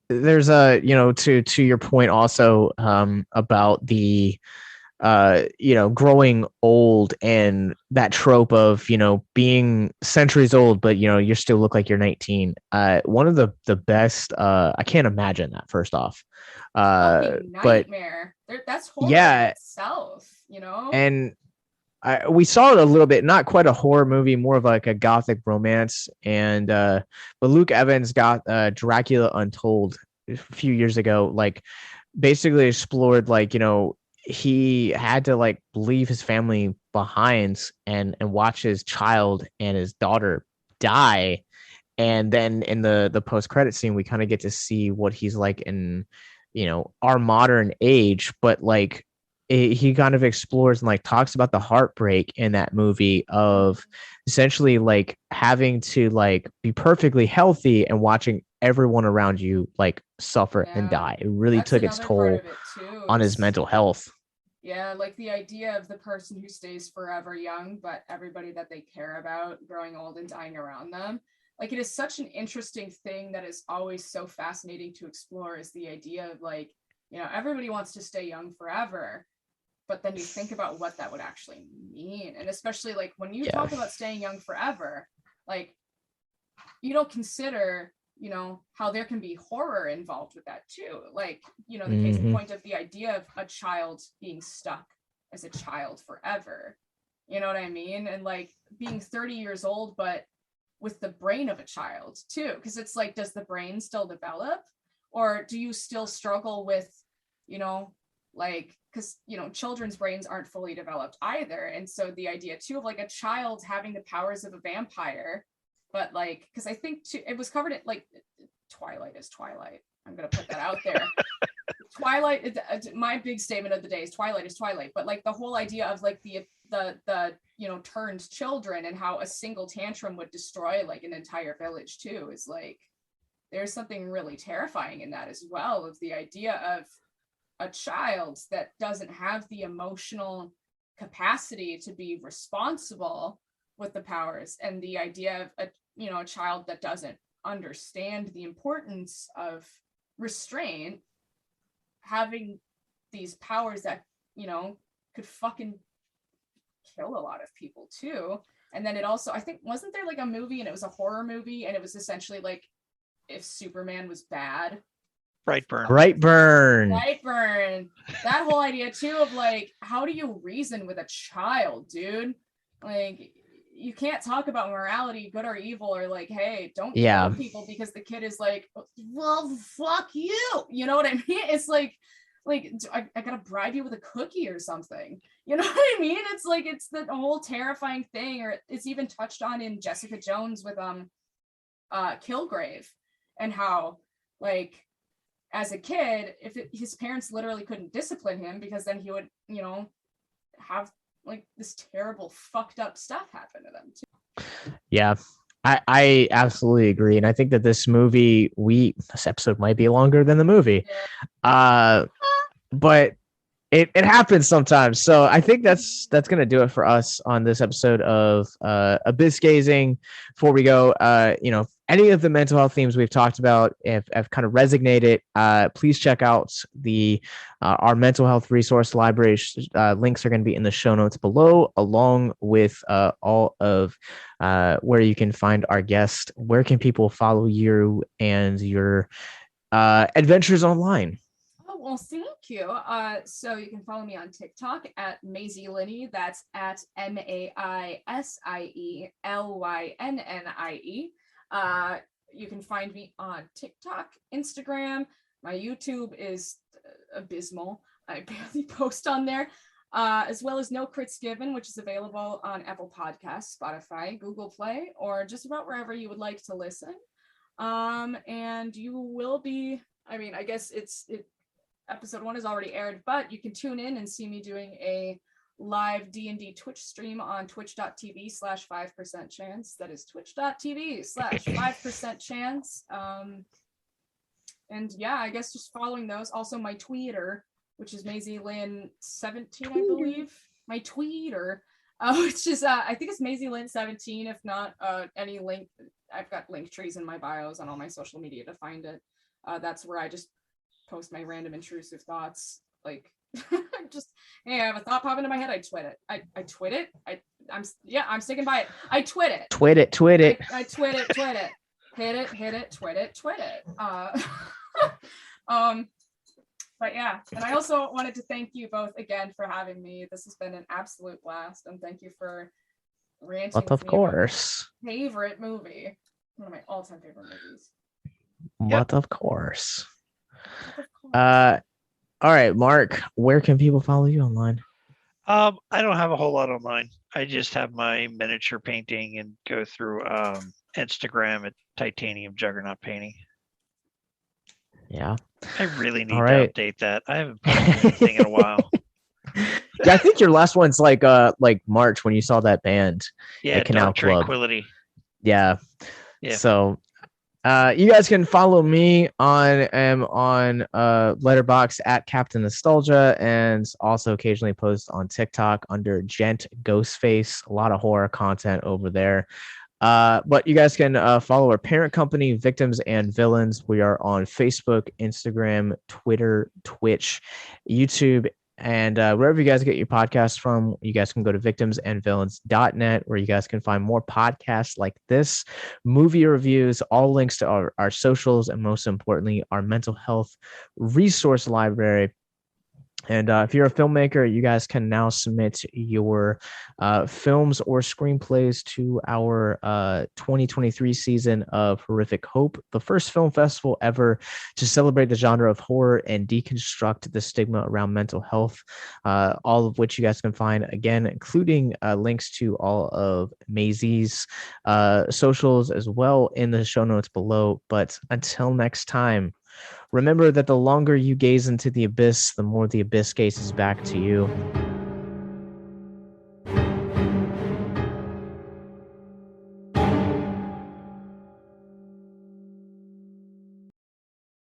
there's a, you know, to your point also about the you know, growing old and that trope of, you know, being centuries old, but you know, you still look like you're 19. One of the best, I can't imagine that, first off. Nightmare. That's horror itself, you know? And we saw it a little bit, not quite a horror movie, more of like a gothic romance. And but Luke Evans got Dracula Untold a few years ago, like basically explored like, you know, he had to like leave his family behind and watch his child and his daughter die. And then in the post-credit scene, we kind of get to see what he's like in, you know, our modern age. But like he kind of explores and like talks about the heartbreak in that movie of essentially like having to like be perfectly healthy and watching everyone around you like suffer and die. It really took its toll on his mental health. Yeah, like the idea of the person who stays forever young, but everybody that they care about growing old and dying around them. Like it is such an interesting thing that is always so fascinating to explore, is the idea of like, you know, everybody wants to stay young forever, but then you think about what that would actually mean. And especially like when you talk about staying young forever, like you don't consider, you know, how there can be horror involved with that too. Like, you know, the case in point of the idea of a child being stuck as a child forever. You know what I mean? And like being 30 years old, but with the brain of a child too. Because it's like, does the brain still develop? Or do you still struggle with, you know, like, because, you know, children's brains aren't fully developed either. And so the idea too of like a child having the powers of a vampire, but like, because I think it was covered at like Twilight is Twilight. I'm gonna put that out there. Twilight, my big statement of the day is Twilight is Twilight. But like the whole idea of like the you know, turned children and how a single tantrum would destroy like an entire village too, is like there's something really terrifying in that as well, of the idea of a child that doesn't have the emotional capacity to be responsible with the powers, and the idea of a child that doesn't understand the importance of restraint having these powers that, you know, could fucking kill a lot of people too. And then it also, I think, wasn't there like a movie, and it was a horror movie, and it was essentially like if Superman was bad. Brightburn. That whole idea too of like, how do you reason with a child, dude? Like, you can't talk about morality, good or evil, or like, hey, don't kill people, because the kid is like, well, fuck you. You know what I mean? It's like I gotta bribe you with a cookie or something. You know what I mean? It's like, it's the whole terrifying thing. Or it's even touched on in Jessica Jones with Kilgrave, and how like as a kid, his parents literally couldn't discipline him, because then he would, you know, have like this terrible fucked up stuff happen to them too. Yeah, I absolutely agree. And I think that this episode might be longer than the movie. But it happens sometimes. So I think that's gonna do it for us on this episode of Abyss Gazing. Before we go, you know, any of the mental health themes we've talked about have kind of resonated, please check out our mental health resource library. Links are going to be in the show notes below, along with all of where you can find our guests. Where can people follow you and your adventures online? Oh, well, thank you. So you can follow me on TikTok at Maisie-Lynnie. That's at MAISIELYNNIE. You can find me on TikTok, Instagram. My YouTube is abysmal. I barely post on there. As well as No Crits Given, which is available on Apple Podcasts, Spotify, Google Play, or just about wherever you would like to listen. And you will be, I guess episode 1 is already aired, but you can tune in and see me doing a live D&D Twitch stream on twitch.tv/5% chance. That is twitch.tv/5% chance. And yeah, I guess just following those. Also my Twitter, which is maisie-lynn-17, I believe. My Twitter, which is, I think it's maisie-lynn-17. If not, any link, I've got link trees in my bios on all my social media to find it. That's where I just post my random intrusive thoughts. Like, just, hey, I have a thought pop into my head. I twit it. I twit it. I'm sticking by it. I twit it. Twit it. I twit it. Hit it, twit it. But yeah, and I also wanted to thank you both again for having me. This has been an absolute blast, and thank you for ranting. But of course. Favorite movie, one of my all-time favorite movies. But of course. All right, Mark, where can people follow you online? I don't have a whole lot online. I just have my miniature painting and go through Instagram at Titanium Juggernaut Painting. Yeah. I really need to update that. I haven't posted anything in a while. Yeah, I think your last one's like March when you saw that band. Yeah, Canal Dark Club. Tranquility. Yeah. Yeah. So you guys can follow me on Letterboxd at Captain Nostalgia, and also occasionally post on TikTok under Gent Ghostface. A lot of horror content over there. But you guys can follow our parent company, Victims and Villains. We are on Facebook, Instagram, Twitter, Twitch, YouTube, and wherever you guys get your podcasts from. You guys can go to victimsandvillains.net, where you guys can find more podcasts like this, movie reviews, all links to our socials, and most importantly, our mental health resource library. And if you're a filmmaker, you guys can now submit your films or screenplays to our 2023 season of Horrific Hope, the first film festival ever to celebrate the genre of horror and deconstruct the stigma around mental health, all of which you guys can find, again, including links to all of Maisie's socials as well in the show notes below. But until next time, remember that the longer you gaze into the abyss, the more the abyss gazes back to you.